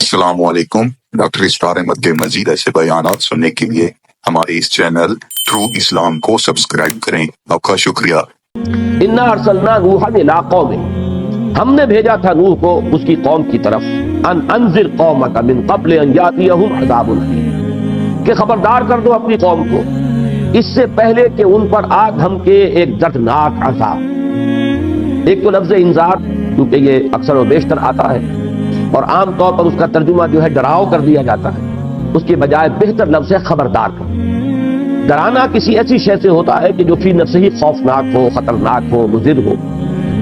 السلام علیکم۔ ڈاکٹر اسرار احمد کے مزید ایسے بیانات سننے کے لیے ہمارے اس چینل ٹرو اسلام کو سبسکرائب کریں۔ آپ کا شکریہ۔ انا ارسلنا نوحا الی قومہ، ہم نے بھیجا تھا نوح کو اس کی قوم کی طرف، ان انذر قومک من قبل ان یاتیہم عذاب الیم، کہ خبردار کر دو اپنی قوم کو اس سے پہلے کہ ان پر آ دھمکے ایک دردناک عذاب۔ ایک تو لفظ انذار کیونکہ یہ اکثر و بیشتر آتا ہے اور عام طور پر اس کا ترجمہ جو ہے ڈراؤ کر دیا جاتا ہے، اس کے بجائے بہتر لفظ ہے خبردار کر۔ ڈرانا کسی ایسی شے سے ہوتا ہے کہ جو فی نفسہ ہی خوفناک ہو، خطرناک ہو، مضر ہو،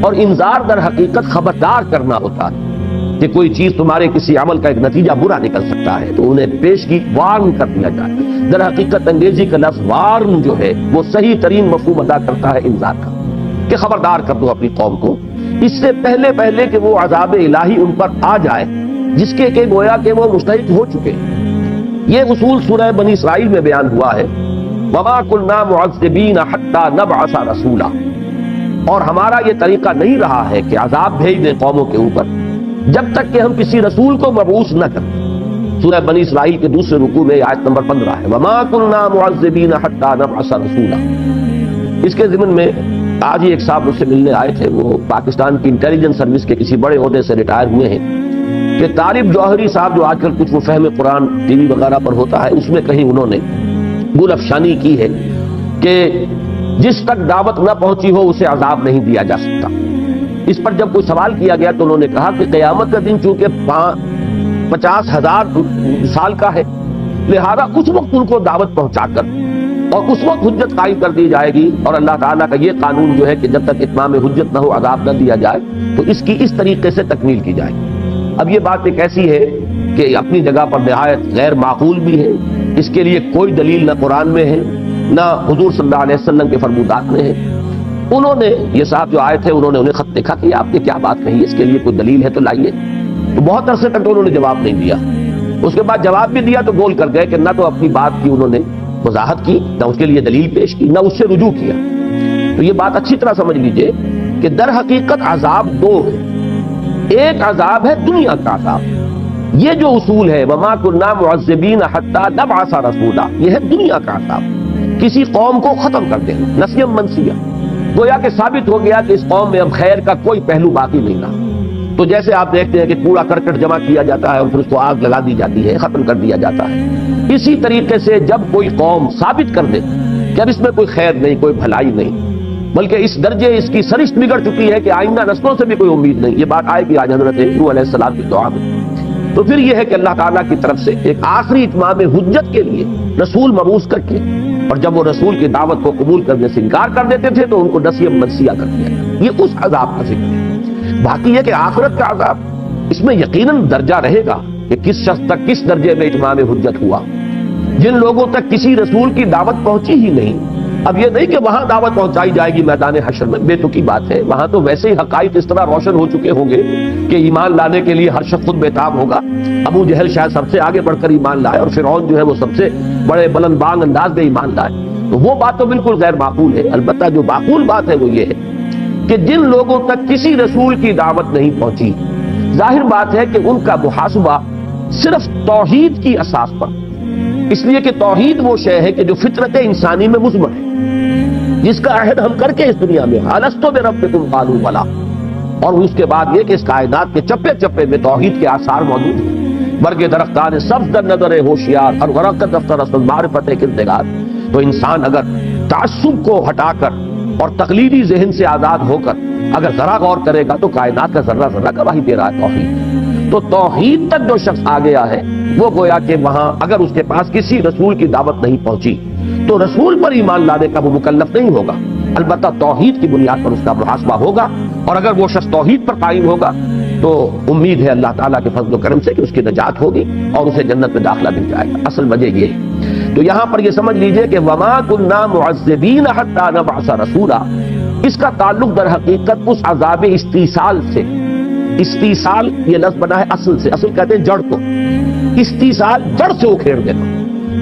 اور انذار در حقیقت خبردار کرنا ہوتا ہے کہ کوئی چیز تمہارے کسی عمل کا ایک نتیجہ برا نکل سکتا ہے تو انہیں پیشگی وارن کر دیا جائے۔ در حقیقت انگریزی کا لفظ وارن جو ہے وہ صحیح ترین مفہوم ادا کرتا ہے انذار کا، کہ خبردار کر دو اپنی قوم کو اس سے پہلے کہ وہ عذاب الہی ان پر آ جائے جس کے کہ گویا کہ وہ مستحق ہو چکے۔ یہ اصول سورہ بنی اسرائیل میں بیان ہوا ہے، وَمَا كُنَّا مُعَذِّبِينَ حَتَّى نَبْعَثَ رَسُولًا، اور ہمارا یہ طریقہ نہیں رہا ہے کہ عذاب بھیج دیں قوموں کے اوپر جب تک کہ ہم کسی رسول کو مبعوث نہ کریں۔ سورہ بنی اسرائیل کے دوسرے رکوع میں آیت نمبر 15 ہے، وَمَا كُنَّا مُعَذِّبِينَ حَتَّى نَبْعَثَ رَسُولًا۔ اس کے ضمن میں آج ہی ایک صاحب مجھ سے ملنے آئے تھے، وہ پاکستان کی انٹیلیجنس سروس کے کسی بڑے عہدے سے ریٹائر ہوئے ہیں، کہ طارق جوہری صاحب جو آج کل کچھ وہ فہم قرآن ٹی وی وغیرہ پر ہوتا ہے، اس میں کہیں انہوں نے گل افشانی کی ہے کہ جس تک دعوت نہ پہنچی ہو اسے عذاب نہیں دیا جا سکتا۔ اس پر جب کوئی سوال کیا گیا تو انہوں نے کہا کہ قیامت کا دن چونکہ 50,000 سال کا ہے، لہذا اس وقت ان کو دعوت پہنچا کر اور اس وقت حجت قائم کر دی جائے گی، اور اللہ تعالیٰ کا یہ قانون جو ہے کہ جب تک اتمام حجت نہ ہو عذاب نہ دیا جائے تو اس کی اس طریقے سے تکمیل کی جائے گی۔ اب یہ بات ایک ایسی ہے کہ اپنی جگہ پر نہایت غیر معقول بھی ہے، اس کے لیے کوئی دلیل نہ قرآن میں ہے نہ حضور صلی اللہ علیہ وسلم کے فرمودات میں ہے۔ انہوں نے یہ صاحب جو آئے تھے انہوں نے انہیں خط لکھا کہ آپ نے کیا بات کہی، اس کے لیے کوئی دلیل ہے تو لائیے۔ تو بہت عرصے تک تو انہوں نے جواب نہیں دیا، اس کے بعد جواب بھی دیا تو بول کر گئے کہ نہ تو اپنی بات کی انہوں نے وضاحت کی، نہ اس کے لیے دلیل پیش کی، نہ اس سے رجوع کیا۔ تو یہ بات اچھی طرح سمجھ لیجئے کہ در حقیقت عذاب دو ہے، ایک عذاب ہے دنیا کا عذاب، یہ جو اصول ہے وَمَا كُنَّا مُعَذِّبِينَ حَتَّى نَبْعَثَ رَسُولًا، یہ ہے دنیا کا عذاب، کسی قوم کو ختم کر دینا، نسیم منسیہ، گویا کہ ثابت ہو گیا کہ اس قوم میں اب خیر کا کوئی پہلو باقی نہیں رہا۔ تو جیسے آپ دیکھتے ہیں کہ کوڑا کرکٹ جمع کیا جاتا ہے اور پھر اس کو آگ لگا دی جاتی ہے، ختم کر دیا جاتا ہے، اسی طریقے سے جب کوئی قوم ثابت کر دے کہ اب اس میں کوئی خیر نہیں، کوئی بھلائی نہیں، بلکہ اس درجے اس کی سرشت بگڑ چکی ہے کہ آئندہ نسلوں سے بھی کوئی امید نہیں، یہ بات آئے گی آج حضرت نوح علیہ السلام کی دعا میں، تو پھر یہ ہے کہ اللہ تعالیٰ کی طرف سے ایک آخری اتمام حجت کے لیے رسول مبعوث کر کے، اور جب وہ رسول کی دعوت کو قبول کرنے سے انکار کر دیتے تھے تو ان کو نسیم منسیہ کر دیا گیا۔ یہ اس عذاب کا ذکر ہے۔ باقی یہ کہ آخرت کا عذاب، اس میں یقیناً درجہ رہے گا کہ کس شخص تک کس درجے میں اتمام حجت ہوا۔ جن لوگوں تک کسی رسول کی دعوت پہنچی ہی نہیں، اب یہ نہیں کہ وہاں دعوت پہنچائی جائے گی میدان حشر میں، بے تکی بات ہے، وہاں تو ویسے ہی حقائق اس طرح روشن ہو چکے ہوں گے کہ ایمان لانے کے لیے ہر شخص خود بےتاب ہوگا۔ ابو جہل شاید سب سے آگے بڑھ کر ایمان لائے، اور فرعون جو ہے وہ سب سے بڑے بلند بانگ انداز میں ایمان لائے، تو وہ بات تو بالکل غیر معقول ہے۔ البتہ جو معقول بات ہے وہ یہ ہے کہ جن لوگوں تک کسی رسول کی دعوت نہیں پہنچی، ظاہر بات ہے کہ ان کا محاسبہ صرف توحید کی اساس پر، اس لیے کہ توحید وہ شے ہے کہ جو فطرت انسانی میں مضمر ہے، جس کا عہد ہم کر کے اس دنیا میں الستو بربکم قالوا بلی، اور اس کے بعد یہ کہ اس کائنات کے چپے چپے میں توحید کے آثار موجود ہیں، برگ درختان سبز در نظر ہوشیار، ہر ورقت دفتر اصل معرفت کردگار۔ تو انسان اگر تعصب کو ہٹا کر اور تقلیدی ذہن سے آزاد ہو کر اگر ذرا غور کرے گا تو کائنات کا ذرہ ذرہ گواہی دے رہا ہے توحید۔ تو توحید تک جو شخص آ گیا ہے وہ گویا کہ وہاں اگر اس کے پاس کسی رسول کی دعوت نہیں پہنچی تو رسول پر ایمان لانے کا وہ مکلف نہیں ہوگا، البتہ توحید کی بنیاد پر اس کا محاسبہ ہوگا، اور اگر وہ شخص توحید پر قائم ہوگا تو امید ہے اللہ تعالیٰ کے فضل و کرم سے کہ اس کی نجات ہوگی اور اسے جنت میں داخلہ مل جائے گا۔ اصل وجہ یہ ہے۔ تو یہاں پر یہ سمجھ لیجئے کہ وَمَا كُنَّا مُعَذِّبِينَ حَتَّى نَبْعَثَ رَسُولًا، اس کا تعلق در حقیقت اس عذاب استیصال سے، استیصال یہ لفظ بنا ہے اصل سے، اصل کہتے ہیں جڑ کو، استیصال جڑ سے اکھیڑ دینا،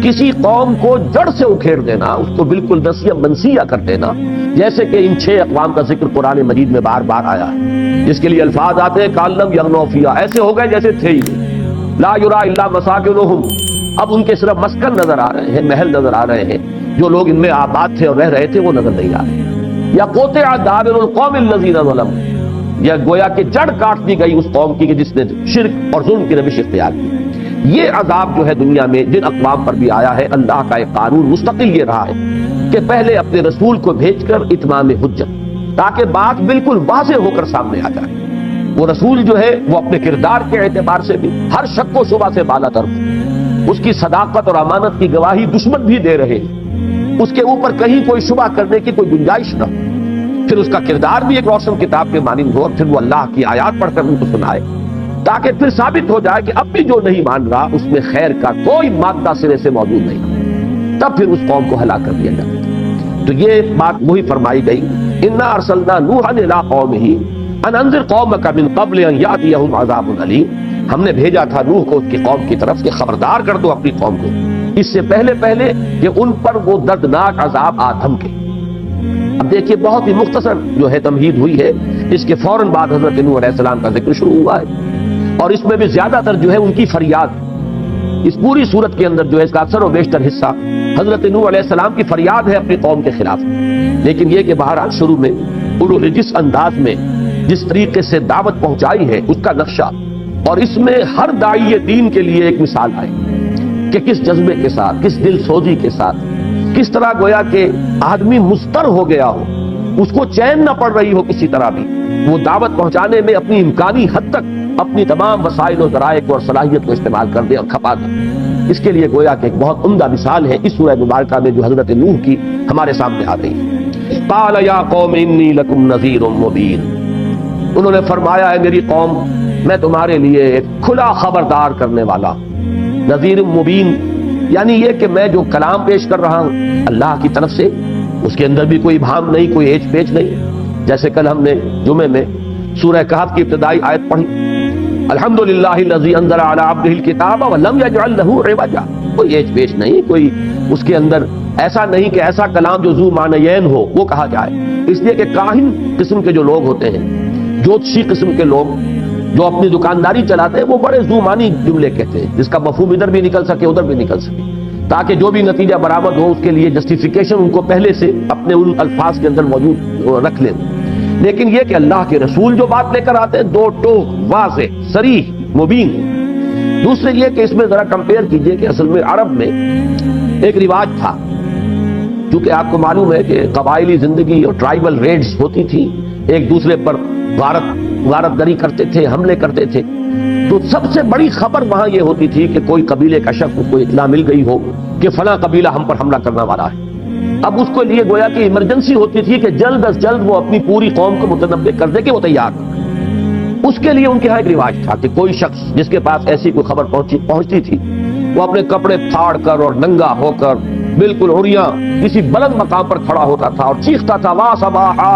کسی قوم کو جڑ سے اکھیڑ دینا، اس کو بالکل نسیم منسیہ کر دینا، جیسے کہ ان 6 اقوام کا ذکر قرآن مجید میں بار بار آیا ہے، جس کے لیے الفاظ آتے ہیں کالم یغنو فیہا، ایسے ہو گئے جیسے تھے ہی نہیں۔ لا یرا الا مساکنہم، اب ان کے صرف مسکن نظر آ رہے ہیں، محل نظر آ رہے ہیں، جو لوگ ان میں آباد تھے اور رہ رہے تھے وہ نظر نہیں آ رہے۔ یا قطع دابر القوم الذین ظلموا، یا گویا کہ جڑ کاٹ دی گئی اس قوم کی کہ جس نے شرک اور ظلم کی روش اختیار کی۔ یہ عذاب جو ہے دنیا میں جن اقوام پر بھی آیا ہے، اللہ کا ایک قانون مستقل یہ رہا ہے کہ پہلے اپنے رسول کو بھیج کر اتمام حجت، تاکہ بات بالکل واضح ہو کر سامنے آ جائے۔ وہ رسول جو ہے وہ اپنے کردار کے اعتبار سے بھی ہر شک و شبہ سے بالا تر، اس کی صداقت اور امانت کی گواہی دشمن بھی دے رہے ہیں، اس کے اوپر کہیں کوئی شبہ کرنے کی کوئی گنجائش نہ ہو، پھر اس کا کردار بھی ایک روشن کتاب کے مانند ہو، اور پھر وہ اللہ کی آیات پڑھ کر ان کو سنائے، تاکہ پھر ثابت ہو جائے کہ اب بھی جو نہیں مان رہا اس میں خیر کا کوئی مادہ سرے سے موجود نہیں، تب پھر اس قوم کو ہلاک کر دیا جائے۔ تو یہ بات وہی فرمائی گئی، انا ارسلنا نوحا الی قومہ ان انذر قومک من قبل ان یاتیہم عذاب علیم، ہم نے بھیجا تھا نوح کو اس کی قوم کی طرف کہ خبردار کر دو اپنی قوم کو اس سے پہلے کہ ان پر وہ دردناک عذاب آ دھمکے۔ اب دیکھیے بہت ہی مختصر جو ہے تمہید ہوئی ہے، اس کے فوراً بعد حضرت نوح علیہ السلام کا ذکر شروع ہوا ہے، اور اس میں بھی زیادہ تر جو ہے ان کی فریاد، اس پوری صورت کے اندر جو ہے اس کا اکثر و بیشتر حصہ حضرت نوح علیہ السلام کی فریاد ہے اپنی قوم کے خلاف۔ لیکن یہ کہ بہرحال شروع میں انہوں نے جس انداز میں جس طریقے سے دعوت پہنچائی ہے اس کا نقشہ، اور اس میں ہر داعی دین کے لیے ایک مثال ہے کہ کس جذبے کے ساتھ، کس دل سوزی کے ساتھ، کس طرح گویا کہ آدمی مضطر ہو گیا ہو، اس کو چین نہ پڑ رہی ہو کسی طرح بھی، وہ دعوت پہنچانے میں اپنی امکانی حد تک اپنی تمام وسائل و ذرائع کو اور صلاحیت کو استعمال کر دے اور کھپا دے۔ اس کے لیے گویا کہ ایک بہت عمدہ مثال ہے اس سورہ مبارکہ میں جو حضرت نوح کی ہمارے سامنے آ رہی ہے۔ قال یا قوم انی لکم نذیر مبین، انہوں نے فرمایا ہے میری قوم میں تمہارے لیے ایک کھلا خبردار کرنے والا، نذیر مبین، یعنی یہ کہ میں جو کلام پیش کر رہا ہوں اللہ کی طرف سے، اس کے اندر بھی کوئی ابہام نہیں، کوئی ایچ پیچ نہیں۔ جیسے کل ہم نے جمعے میں سورہ کہف کی ابتدائی آیت پڑھی، الحمدللہ الذی انزل علی عبدہ الکتاب ولم یجعل لہ عوجا، کوئی ایچ پیچ نہیں، کوئی اس کے اندر ایسا نہیں کہ ایسا کلام جو ذو معنیین ہو وہ کہا جائے۔ اس لیے کہ کاہن قسم کے جو لوگ ہوتے ہیں، جوتشی قسم کے لوگ جو اپنی دکانداری چلاتے ہیں، وہ بڑے ذو معنی جملے کہتے ہیں جس کا مفہوم ادھر بھی نکل سکے ادھر بھی نکل سکے، تاکہ جو بھی نتیجہ برآمد ہو اس کے لیے جسٹیفیکیشن ان کو پہلے سے اپنے ان الفاظ کے اندر موجود رکھ لیں۔ لیکن یہ کہ اللہ کے رسول جو بات لے کر آتے ہیں دو ٹوک، واضح، صریح، مبین۔ دوسرے یہ کہ اس میں ذرا کمپیئر کیجئے کہ اصل میں عرب میں ایک رواج تھا، چونکہ آپ کو معلوم ہے کہ قبائلی زندگی اور ٹرائبل ریڈز ہوتی تھی، ایک دوسرے پر غارت گری کرتے تھے، حملے کرتے تھے، تو سب سے بڑی خبر وہاں یہ ہوتی تھی کہ کوئی قبیلے کا شخص کو اطلاع مل گئی ہو کہ فلاں قبیلہ ہم پر حملہ کرنے والا ہے۔ اب اس کے لیے گویا کہ ایمرجنسی ہوتی تھی کہ جلد از جلد وہ اپنی پوری قوم کو متنبع کر دے کہ وہ تیار ہو۔ اس کے لیے ان کے ہاں ایک رواج تھا کہ کوئی شخص جس کے پاس ایسی کوئی خبر پہنچتی تھی، وہ اپنے کپڑے پھاڑ کر اور ننگا ہو کر بالکل عریاں کسی بلند مقام پر کھڑا ہوتا تھا اور چیختا تھا وا صباحا،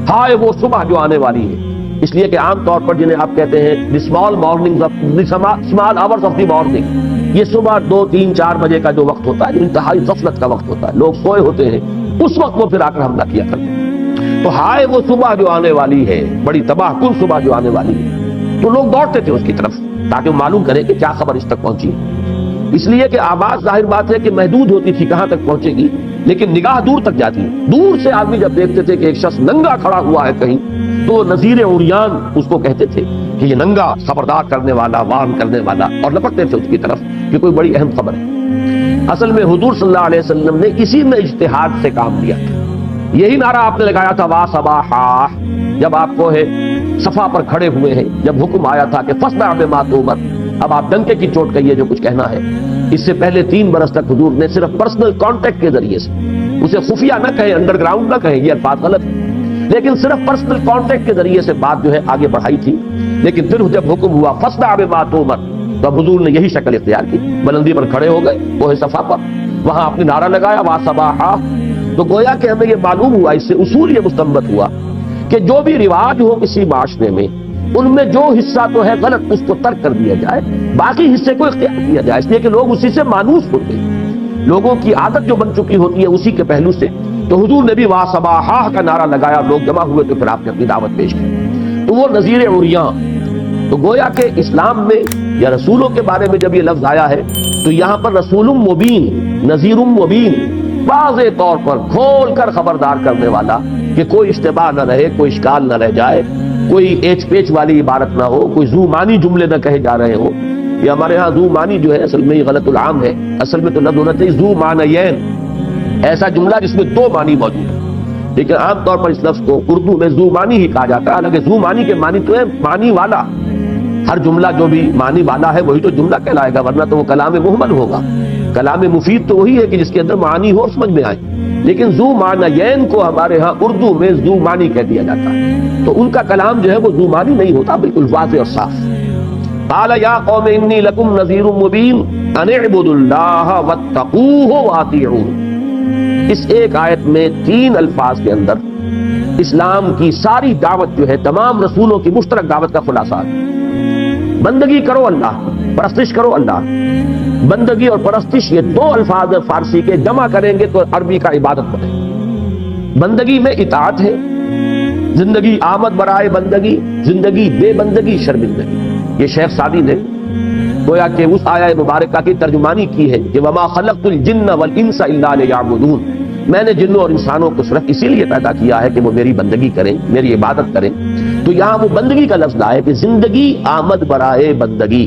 ہائے وہ صبح جو آنے والی ہے۔ اس لیے کہ عام طور پر جنہیں آپ کہتے ہیں the small hours of the morning, یہ صبح 2، 3، 4 بجے کا جو وقت ہوتا ہے انتہائی غفلت کا وقت ہوتا ہے، لوگ سوئے ہوتے ہیں، اس وقت وہ پھر آ کر حملہ کیا کرتے ہیں۔ تو ہائے وہ صبح جو آنے والی ہے، بڑی تباہ کن صبح جو آنے والی ہے، تو لوگ دوڑتے تھے اس کی طرف تاکہ وہ معلوم کریں کہ کیا خبر اس تک پہنچی ہے۔ اس لیے کہ آواز ظاہر بات ہے کہ محدود ہوتی تھی کہاں تک پہنچے گی، لیکن نگاہ دور تک جاتی ہے۔ دور سے آدمی جب دیکھتے تھے کہ ایک شخص ننگا کھڑا ہوا ہے کہیں، تو نذیر عریان اس کو کہتے تھے کہ یہ ننگا خبردار کرنے والا، وارن کرنے والا، اور لپکتے تھے اس کی طرف کہ کوئی بڑی اہم خبر ہے۔ اصل میں حضور صلی اللہ علیہ وسلم نے اسی میں اجتہاد سے کام لیا تھا، یہی نعرہ آپ نے لگایا تھا وا صباحا، جب آپ کو ہے صفا پر کھڑے ہوئے ہیں، جب حکم آیا تھا کہ فاصدع بما تؤمر، اب آپ ڈنکے کی چوٹ کہیے جو کچھ کہنا ہے۔ اس سے پہلے 3 برس تک حضور نے صرف پرسنل کانٹیکٹ کے ذریعے سے، اسے خفیہ نہ کہیں، انڈر گراؤنڈ نہ کہیں، یہ الفاظ غلط ہیں، لیکن صرف پرسنل کانٹیکٹ کے ذریعے سے بات جو ہے آگے بڑھائی تھی۔ لیکن پھر جب حکم ہوا فاصدع بما تؤمر، تو اب حضور نے یہی شکل اختیار کی، بلندی پر کھڑے ہو گئے کوہ صفا پر، وہاں اپنے نعرہ لگایا وا صباحا۔ تو گویا کہ ہمیں یہ معلوم ہوا، اس سے اصول یہ مستنبط ہوا کہ جو بھی رواج ہو کسی معاشرے میں، ان میں جو حصہ تو ہے غلط اس کو ترک کر دیا جائے، باقی حصے کو اختیار کیا جائے، اس لیے کہ لوگ اسی سے مانوس ہوتے ہیں، لوگوں کی عادت جو بن چکی ہوتی ہے اسی کے پہلو سے۔ تو حضور نے بھی وا صباحا کا نعرہ لگایا، لوگ جمع ہوئے تو پھر آپ نے اپنی دعوت پیش کی۔ تو وہ نذیر عریاں تو گویا کہ اسلام میں یا رسولوں کے بارے میں جب یہ لفظ آیا ہے تو یہاں پر رسول مبین، نذیر مبین، واضح طور پر کھول کر خبردار کرنے والا کہ کوئی اشتباہ نہ رہے، کوئی اشکال نہ رہ جائے، کوئی ایچ پیچ والی عبارت نہ ہو، کوئی ذو معنی جملے نہ کہے جا رہے ہو. یہ ہمارے ہاں ذو معنی جو ہے اصل میں یہ غلط العام ہے. اصل میں تو لفظ ہونا چاہیے ذو معنیین، ایسا جملہ جس میں دو معنی موجود ہیں. لیکن عام طور پر اس لفظ کو اردو میں ذو معنی ہی کہا جاتا ہے. حالانکہ ذو معنی کے معنی تو ہے معنی والا. ہر جملہ جو بھی معنی والا ہے وہی تو جملہ کہلائے گا، ورنہ تو وہ کلام محمل ہوگا. کلام مفید تو وہی ہے کہ جس کے اندر معنی ہو، سمجھ میں آئے. لیکن ذو معنیین کو ہمارے ہاں اردو میں ذو معنی کہہ دیا جاتا ہے، تو ان کا کلام جو ہے وہ ذو معنی نہیں ہوتا، بالکل واضح اور صاف. قال یا قوم انی لکم نذیر مبین ان اعبدوا اللہ واتقوہ واطیعون. اس ایک آیت میں 3 الفاظ کے اندر اسلام کی ساری دعوت جو ہے، تمام رسولوں کی مشترک دعوت کا خلاصہ ہے. بندگی کرو اللہ، پرستش کرو اللہ. بندگی اور پرستش یہ 2 الفاظ فارسی کے، جمع کریں گے تو عربی کا عبادت بنے. بندگی میں اطاعت ہے، زندگی آمد برائے بندگی، زندگی بے بندگی شرمندگی. یہ شیخ سعدی نے گویا کہ اس آیہ مبارکہ کی ترجمانی کی ہے کہ وما خلقت الجن والانس الا لیعبدون. میں نے جنوں اور انسانوں کو صرف اسی لیے پیدا کیا ہے کہ وہ میری بندگی کریں، میری عبادت کریں. تو یہاں وہ بندگی کا لفظ آئے کہ زندگی آمد برائے بندگی،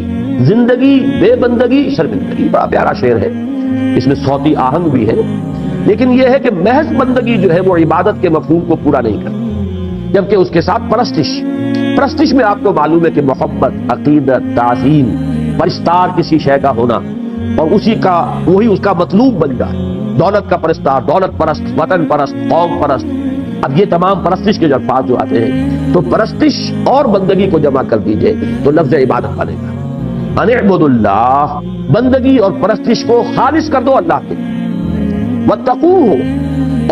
زندگی بے بندگی شرمندگی. بڑا پیارا شعر ہے، اس میں صوتی آہنگ بھی ہے. لیکن یہ ہے کہ محض بندگی جو ہے وہ عبادت کے مفہوم کو پورا نہیں کرتی، جبکہ اس کے ساتھ پرستش میں آپ کو معلوم ہے کہ محبت، عقیدت، تعظیم، پرستار کسی شے کا ہونا اور وہی اس کا مطلوب بن جائے. دولت کا پرستار، دولت پرست، وطن پرست، قوم پرست. اب یہ تمام پرستش کے جو الفاظ جو آتے ہیں تو پرستش اور بندگی کو جمع کر دیجئے تو لفظ عبادت بنے گا. ان اعبدوا اللہ، بندگی اور پرستش کو خالص کر دو اللہ کے. واتقوہ،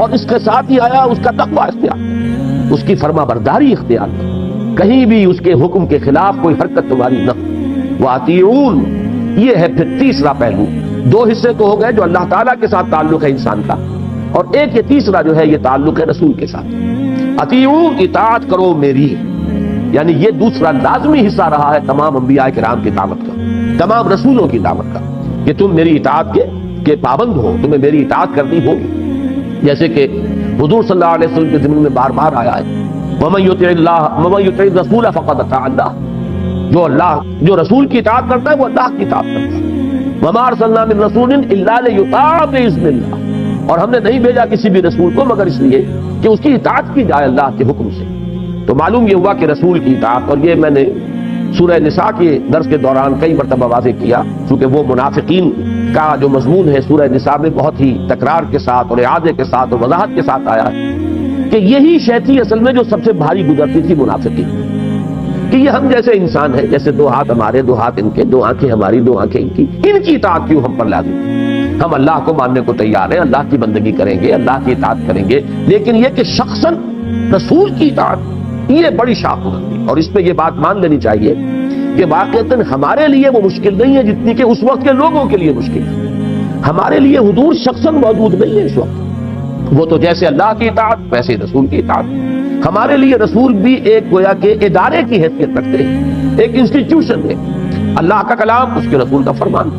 اور اس کے ساتھ ہی آیا اس کا تقوی اختیار، اس کی فرما برداری اختیار کرو، کہیں بھی اس کے حکم کے خلاف کوئی حرکت تمہاری نہ ہو. واطیعون، یہ ہے پھر تیسرا پہلو. 2 حصے تو ہو گئے جو اللہ تعالیٰ کے ساتھ تعلق ہے انسان کا، اور ایک یہ تیسرا جو ہے یہ تعلق ہے رسول کے ساتھ. اطیعون، اطاعت کرو میری، یعنی یہ دوسرا لازمی حصہ رہا ہے تمام انبیاء کرام کی دعوت کا، تمام رسولوں کی دعوت کا، کہ تم میری اطاعت کے پابند ہو، تمہیں میری اطاعت کرنی ہوگی. جیسے کہ حضور صلی اللہ علیہ وسلم کے ضمن میں بار بار آیا ہے وَمَن يُطِعِ اللَّهَ وَمَن يُطِعِ الرَّسُولَ فَقَدْ أَطَاعَ اللَّهَ. جو رسول کی اطاعت کرتا ہے وہ اللہ کی اطاعت کرتا ہے. وَمَا أَرْسَلْنَا مِن رَّسُولٍ إِلَّا لِيُطَاعَ بِإِذْنِ اللَّهِ، اور ہم نے نہیں بھیجا کسی بھی رسول کو مگر اس لیے کہ اس کی اطاعت کی جائے اللہ کے حکم سے. تو معلوم یہ ہوا کہ رسول کی اطاعت، اور یہ میں نے سورہ نساء کے درس کے دوران کئی مرتبہ واضح کیا، چونکہ وہ منافقین کا جو مضمون ہے سورہ نساء میں بہت ہی تکرار کے ساتھ اور اعادے کے ساتھ اور وضاحت کے ساتھ آیا ہے کہ یہی شے تھی اصل میں جو سب سے بھاری گزرتی تھی منافقین، کہ یہ ہم جیسے انسان ہیں، جیسے 2 ہاتھ ہمارے، 2 ہاتھ ان کے، 2 آنکھیں ہماری، 2 آنکھیں ان کی اطاعت کیوں ہم پر لازم؟ ہم اللہ کو ماننے کو تیار ہیں، اللہ کی بندگی کریں گے، اللہ کی اطاعت کریں گے، لیکن یہ کہ شخصاً رسول کی اطاعت یہ بڑی شاق ہوتی. اور اس پہ یہ بات مان لینی چاہیے کہ واقعتاً ہمارے لیے وہ مشکل نہیں ہے جتنی کہ اس وقت کے لوگوں کے لیے مشکل ہے. ہمارے لیے حضور شخصاً موجود نہیں ہے اس وقت، وہ تو جیسے اللہ کی اطاعت ویسے رسول کی اطاعت. ہمارے لیے رسول بھی ایک گویا کہ ادارے کی حیثیت رکھتے ہیں، ایک انسٹیٹیوشن ہے. اللہ کا کلام، اس کے رسول کا فرمان.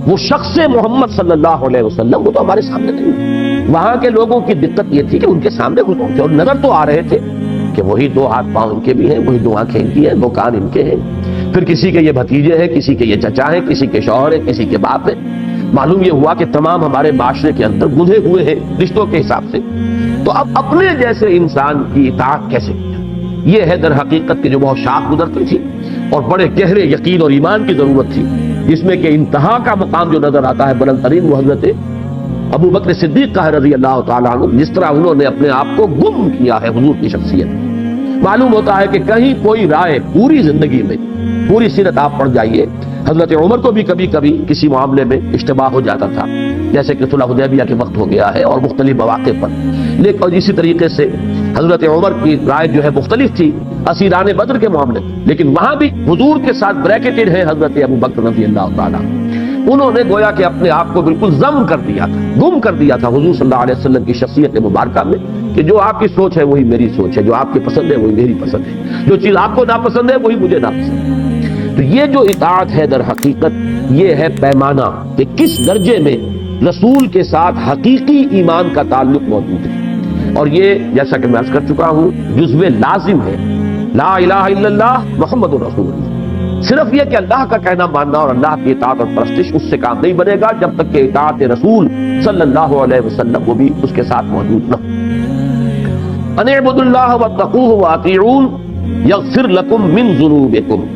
وہ شخص محمد صلی اللہ علیہ وسلم وہ تو ہمارے سامنے نہیں. وہاں کے لوگوں کی دقت یہ تھی کہ ان کے سامنے حضور تھے اور نظر تو آ رہے تھے کہ وہی 2 ہاتھ پاؤں ان کے بھی ہیں، وہی 2 آنکھیں ان کی ہیں، 2 کان ان کے ہیں، پھر کسی کے یہ بھتیجے ہیں، کسی کے یہ چچا ہیں، کسی کے شوہر ہیں، کسی کے باپ ہیں. معلوم یہ ہوا کہ تمام ہمارے معاشرے کے اندر گندھے ہوئے ہیں رشتوں کے حساب سے. تو اب اپنے جیسے انسان کی اطاعت کیسے کیا؟ یہ ہے در حقیقت کہ جو بہت شاق گزرتی تھی اور بڑے گہرے یقین اور ایمان کی ضرورت تھی، جس میں کہ انتہا کا مقام جو نظر آتا ہے بلند ترین وہ حضرت ابو بکر صدیق کا ہے رضی اللہ تعالیٰ عنہ. جس طرح انہوں نے اپنے آپ کو گم کیا ہے حضور کی شخصیت. معلوم ہوتا ہے کہ کہیں کوئی رائے پوری زندگی میں، پوری سیرت آپ پڑھ جائیے، حضرت عمر کو بھی کبھی کبھی کسی معاملے میں اشتباہ ہو جاتا تھا، جیسے کہ صلح حدیبیہ کے وقت ہو گیا ہے اور مختلف مواقع پر. لیکن اور اسی طریقے سے حضرت عمر کی رائے جو ہے مختلف تھی اسیران بدر کے معاملے میں، لیکن وہاں بھی حضور کے ساتھ بریکٹڈ ہے حضرت ابو بکر رضی اللہ تعالیٰ. انہوں نے گویا کہ اپنے آپ کو بالکل ضم کر دیا تھا، گم کر دیا تھا حضور صلی اللہ علیہ وسلم کی شخصیت مبارکہ میں، کہ جو آپ کی سوچ ہے وہی میری سوچ ہے، جو آپ کی پسند ہے وہی میری پسند ہے، جو چیز آپ کو ناپسند ہے وہی مجھے ناپسند ہے. تو یہ جو اطاعت ہے در حقیقت یہ ہے پیمانہ کہ کس درجے میں رسول کے ساتھ حقیقی ایمان کا تعلق موجود ہے، اور یہ جیسا کہ میں عرض کر چکا ہوں جزو لازم ہے لا الہ الا اللہ محمد رسول اللہ۔ صرف یہ کہ اللہ کا کہنا ماننا اور اللہ کی اطاعت اور پرستش اس سے کام نہیں بنے گا جب تک کہ اطاعت رسول صلی اللہ علیہ وسلم وہ بھی اس کے ساتھ موجود نہ ہو۔ ان اعبدوا اللہ واتقوہ واطیعون یغفر لکم من ذنوبکم،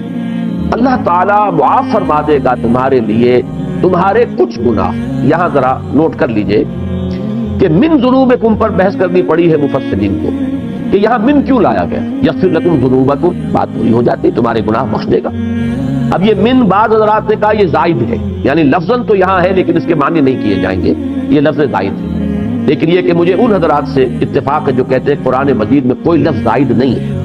اللہ تعالیٰ معاف فرما دے گا تمہارے لیے تمہارے کچھ گناہ۔ یہاں ذرا نوٹ کر لیجئے کہ من ذنوبکم پر بحث کرنی پڑی ہے مفسرین کو کہ یہاں من کیوں لایا گیا؟ یغفر لکم ذنوبکم، بات پوری ہو جاتی تمہارے گناہ بخش دے گا۔ اب یہ من بعض حضرات نے کہا یہ زائد ہے، یعنی لفظاً تو یہاں ہے لیکن اس کے معنی نہیں کیے جائیں گے، یہ لفظ زائد ہے، لیکن یہ کہ مجھے ان حضرات سے اتفاق ہے جو کہتے ہیں قرآن مجید میں کوئی لفظ زائد نہیں ہے۔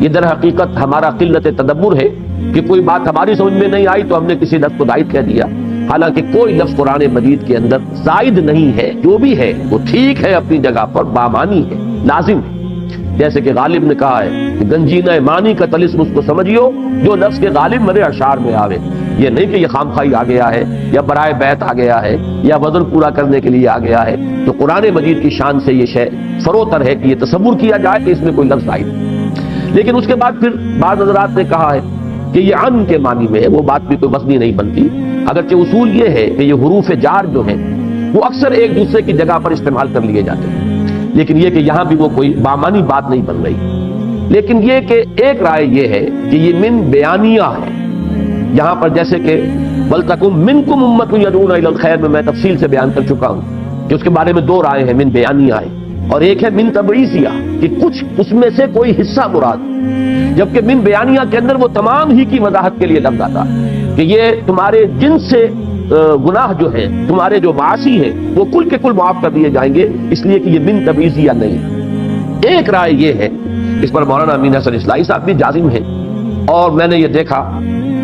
یہ در حقیقت ہمارا قلت تدبر ہے کہ کوئی بات ہماری سمجھ میں نہیں آئی تو ہم نے کسی لفظ کو زائد کہہ دیا، حالانکہ کوئی لفظ قرآن مجید کے اندر زائد نہیں ہے، جو بھی ہے وہ ٹھیک ہے اپنی جگہ پر، بامانی ہے، لازم ہے۔ جیسے کہ غالب نے کہا ہے کہ گنجینہ معنی کا طلسم اس کو سمجھیو جو لفظ کے غالب میرے اشعار میں آوے، یہ نہیں کہ یہ خامخواہی آ گیا ہے یا برائے بیت آ گیا ہے یا وزن پورا کرنے کے لیے آ گیا ہے۔ تو قرآن مجید کی شان سے یہ شے فروتر ہے کہ یہ تصور کیا جائے کہ اس میں کوئی لفظ زائد ہے۔ لیکن اس کے بعد پھر بعض حضرات نے کہا ہے کہ یہ ان کے معنی میں ہے، وہ بات بھی کوئی وزنی نہیں بنتی، اگرچہ اصول یہ ہے کہ یہ حروف جار جو ہیں وہ اکثر ایک دوسرے کی جگہ پر استعمال کر لیے جاتے ہیں، لیکن یہ کہ یہاں بھی وہ کوئی بامانی بات نہیں بن رہی۔ لیکن یہ کہ ایک رائے یہ ہے کہ یہ من بیانیہ ہے، یہاں پر جیسے کہ وَلْتَكُن مِّنكُمْ أُمَّةٌ يَدْعُونَ إِلَى الْخَيْرِ میں تفصیل سے بیان کر چکا ہوں کہ اس کے بارے میں دو رائے ہیں، من بیانیہ ہے اور ایک ہے من تبعیضیہ کہ کچھ اس میں سے کوئی حصہ مراد، جبکہ من بیانیہ کے اندر وہ تمام ہی کی وضاحت کے لیے لفظ آتا ہے کہ یہ تمہارے جنس سے گناہ جو ہیں، تمہارے جو معاصی ہیں وہ کل کے کل معاف کر دیے جائیں گے، اس لیے کہ یہ من تبعیضیہ نہیں۔ ایک رائے یہ ہے، اس پر مولانا امین حسن اصلاحی صاحب بھی جازم ہیں، اور میں نے یہ دیکھا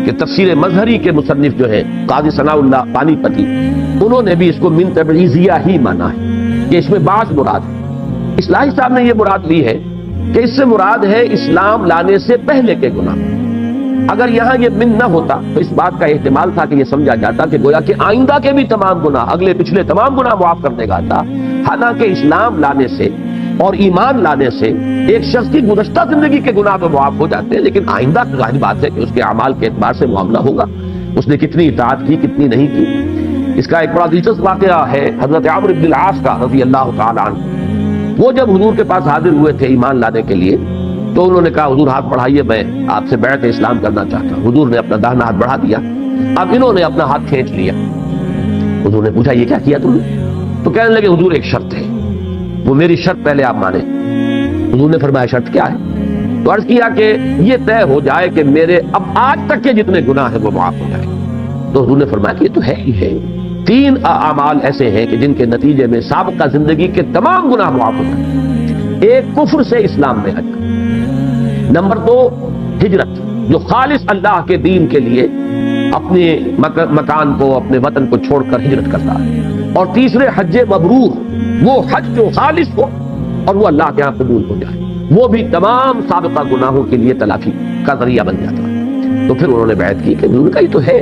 کہ تفسیر مظہری کے مصنف جو ہے قاضی ثناء اللہ پانی پتی، انہوں نے بھی اس کو من تبعیضیہ ہی مانا ہے کہ اس میں بعض مراد ہے۔ اصلاحی صاحب نے یہ مراد لی ہے کہ اس سے مراد ہے اسلام لانے سے پہلے کے گناہ۔ اگر یہاں یہ من نہ ہوتا تو اس بات کا احتمال تھا کہ یہ سمجھا جاتا کہ گویا کہ آئندہ کے بھی تمام گناہ، اگلے پچھلے تمام گناہ معاف کر دے گا تھا، حالانکہ اسلام لانے سے اور ایمان لانے سے ایک شخص کی گزشتہ زندگی کے گناہ تو معاف ہو جاتے ہیں، لیکن آئندہ کی ظاہر بات ہے کہ اس کے اعمال کے اعتبار سے معاملہ ہوگا، اس نے کتنی اطاعت کی کتنی نہیں کی۔ اس کا ایک بڑا دلچسپ واقعہ ہے حضرت عمرو بن العاص کا رضی اللہ تعالی عنہ۔ وہ جب حضور کے پاس حاضر ہوئے تھے ایمان لانے کے لیے تو انہوں نے کہا حضور ہاتھ بڑھائیے، میں آپ سے بیعت اسلام کرنا چاہتا ہوں۔ حضور نے اپنا داہنا ہاتھ بڑھا دیا، اب انہوں نے اپنا ہاتھ کھینچ لیا۔ حضور نے پوچھا یہ کیا کیا تم نے؟ تو کہنے لگے حضور ایک شرط ہے، وہ میری شرط پہلے آپ مانیں۔ حضور نے فرمایا شرط کیا ہے؟ تو عرض کیا کہ یہ طے ہو جائے کہ میرے اب آج تک کے جتنے گناہ ہیں وہ معاف ہو جائے۔ تو حضور نے فرمایا کہ یہ تو ہے ہی ہے، تین اعمال ایسے ہیں کہ جن کے نتیجے میں سابقہ زندگی کے تمام گناہ معاف ہو جائیں۔ ایک کفر سے اسلام میں آنا، نمبر دو ہجرت جو خالص اللہ کے دین کے لیے اپنے مکان کو اپنے وطن کو چھوڑ کر ہجرت کرتا ہے، اور تیسرے حج مبرور، وہ حج جو خالص ہو اور وہ اللہ کے ہاں قبول ہو جائے، وہ بھی تمام سابقہ گناہوں کے لیے تلافی کا ذریعہ بن جاتا ہے۔ تو پھر انہوں نے بیعت کی کہ حضور کا یہ تو ہے،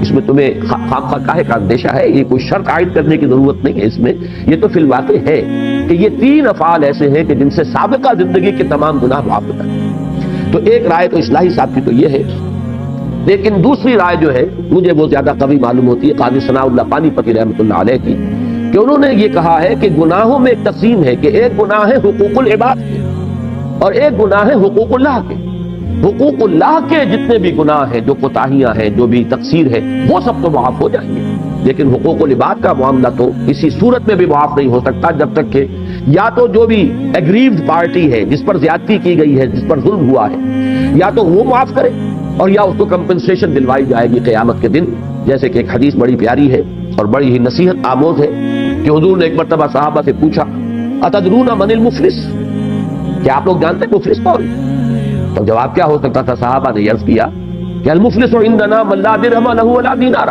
اس میں تمہیں خواہ کاہے کا اندیشہ ہے، یہ کوئی شرط عائد کرنے کی ضرورت نہیں ہے، اس میں یہ تو فی الواقع ہے کہ یہ تین افعال ایسے ہیں کہ جن سے سابقہ زندگی کے تمام گناہ معاف ہوتا ہے۔ تو ایک رائے تو اصلاحی صاحب کی تو یہ ہے، لیکن دوسری رائے جو ہے مجھے وہ زیادہ قوی معلوم ہوتی ہے قاضی ثناء اللہ پانی پتی رحمۃ اللہ علیہ کی، کہ انہوں نے یہ کہا ہے کہ گناہوں میں ایک تقسیم ہے کہ ایک گناہ ہے حقوق العباد کے اور ایک گناہ ہے حقوق اللہ کے۔ حقوق اللہ کے جتنے بھی گناہ ہیں، جو کوتاہیاں ہیں، جو بھی تقصیر ہے، وہ سب تو معاف ہو جائیں گے، لیکن حقوق العباد کا معاملہ تو کسی صورت میں بھی معاف نہیں ہو سکتا جب تک کہ یا تو جو بھی ایگریوڈ پارٹی ہے جس پر زیادتی کی گئی ہے، جس پر ظلم ہوا ہے، یا تو وہ معاف کرے اور یا اس کو کمپنسیشن دلوائی جائے گی قیامت کے دن۔ جیسے کہ ایک حدیث بڑی پیاری ہے اور بڑی ہی نصیحت آموز ہے کہ حضور نے ایک مرتبہ صحابہ سے پوچھا اتدرون من المفلس، کیا آپ لوگ جانتے ہیں مفلس کون؟ تو جواب کیا ہو سکتا تھا؟ صحابہ نے عرض کیا کہ المفلس عندنا من لا درہم لہ ولا دینار،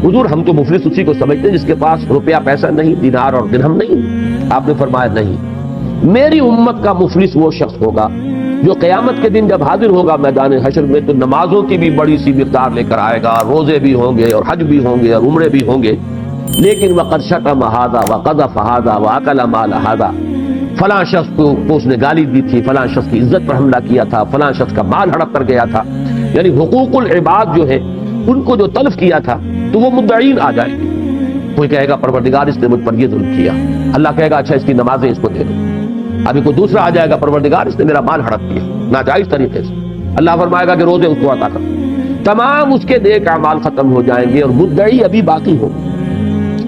حضور ہم تو مفلس اسی کو سمجھتے ہیں جس کے پاس روپیہ پیسہ نہیں، دینار اور درہم نہیں۔ آپ نے فرمایا نہیں، میری امت کا مفلس وہ شخص ہوگا جو قیامت کے دن جب حاضر ہوگا میدان حشر میں تو نمازوں کی بھی بڑی سی مقدار لے کر آئے گا، روزے بھی ہوں گے اور حج بھی ہوں گے اور عمرے بھی ہوں گے، لیکن وقد شتم ھذا وقذف ھذا واکل مال ھذا، فلاں شخص کو اس نے گالی دی تھی، فلاں شخص کی عزت پر حملہ کیا تھا، فلاں شخص کا مال ہڑپ کر گیا تھا، یعنی حقوق العباد جو ہے ان کو جو تلف کیا تھا تو وہ مدعین آ جائیں گے۔ کوئی کہے گا پروردگار اس نے مجھ پر یہ ظلم کیا، اللہ کہے گا اچھا اس کی نمازیں اس کو دے دو۔ ابھی کوئی دوسرا آ جائے گا پروردگار اس نے میرا مال ہڑپ کیا ناجائز طریقے سے، اللہ فرمائے گا کہ روزے اس کو عطا کر، تمام اس کے نیک اعمال ختم ہو جائیں گے اور مدعی ابھی باقی ہو،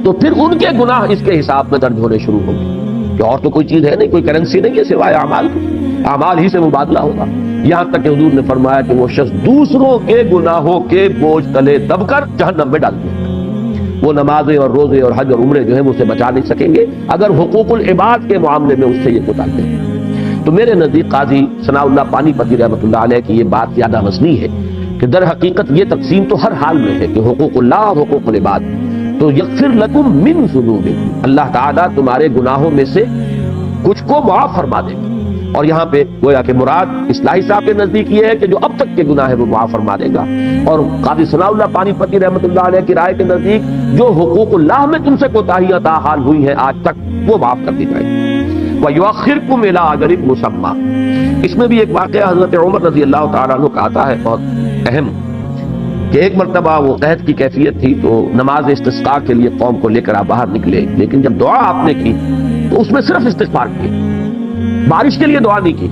تو پھر ان کے گناہ اس کے حساب میں درج ہونے شروع ہوں گے کہ اور تو کوئی چیز ہے نہیں، کوئی کرنسی نہیں ہے سوائے اعمال کی، اعمال ہی سے مبادلہ ہوگا۔ یہاں تک کہ حضور نے فرمایا کہ وہ شخص دوسروں کے گناہوں کے بوجھ تلے دب کر جہنم میں ڈال دیا، وہ نمازیں اور روزے اور حج اور عمرے جو ہیں وہ اسے بچا نہیں سکیں گے اگر حقوق العباد کے معاملے میں اس سے یہ کوتاہی ہے۔ تو میرے نزدیک قاضی ثناء اللہ پانی پتی رحمۃ اللہ علیہ کی یہ بات زیادہ وزنی ہے کہ در حقیقت یہ تقسیم تو ہر حال میں ہے کہ حقوق اللہ اور حقوق العباد، تو یغفر لکم من ذنوبکم، اللہ تعالیٰ تمہارے گناہوں میں سے کچھ کو معاف فرما دے گا، اور یہاں پہ گویا کہ مراد اصلاحی صاحب کے نزدیک یہ ہے کہ جو اب تک کے گناہ ہے وہ معاف فرما دے گا، اور قاضی ثناء اللہ پانی پتی رحمۃ اللہ علیہ کی رائے کے نزدیک جو حقوق اللہ میں تم سے کوتاہیاں تاحال ہوئی ہیں آج تک وہ معاف کر دی جائے گی۔ وَيُؤَخِّرْكُمْ إِلَىٰ أَجَلٍ مُّسَمًّى، اس میں بھی ایک واقعہ حضرت عمر رضی اللہ تعالیٰ عنہ کا آتا ہے بہت اہم، کہ ایک مرتبہ وہ قحط کی کیفیت تھی تو نماز استسقاء کے لیے قوم کو لے کر آپ باہر نکلے، لیکن جب دعا آپ نے کی تو اس میں صرف استغفار کی، بارش کے لیے دعا نہیں کی۔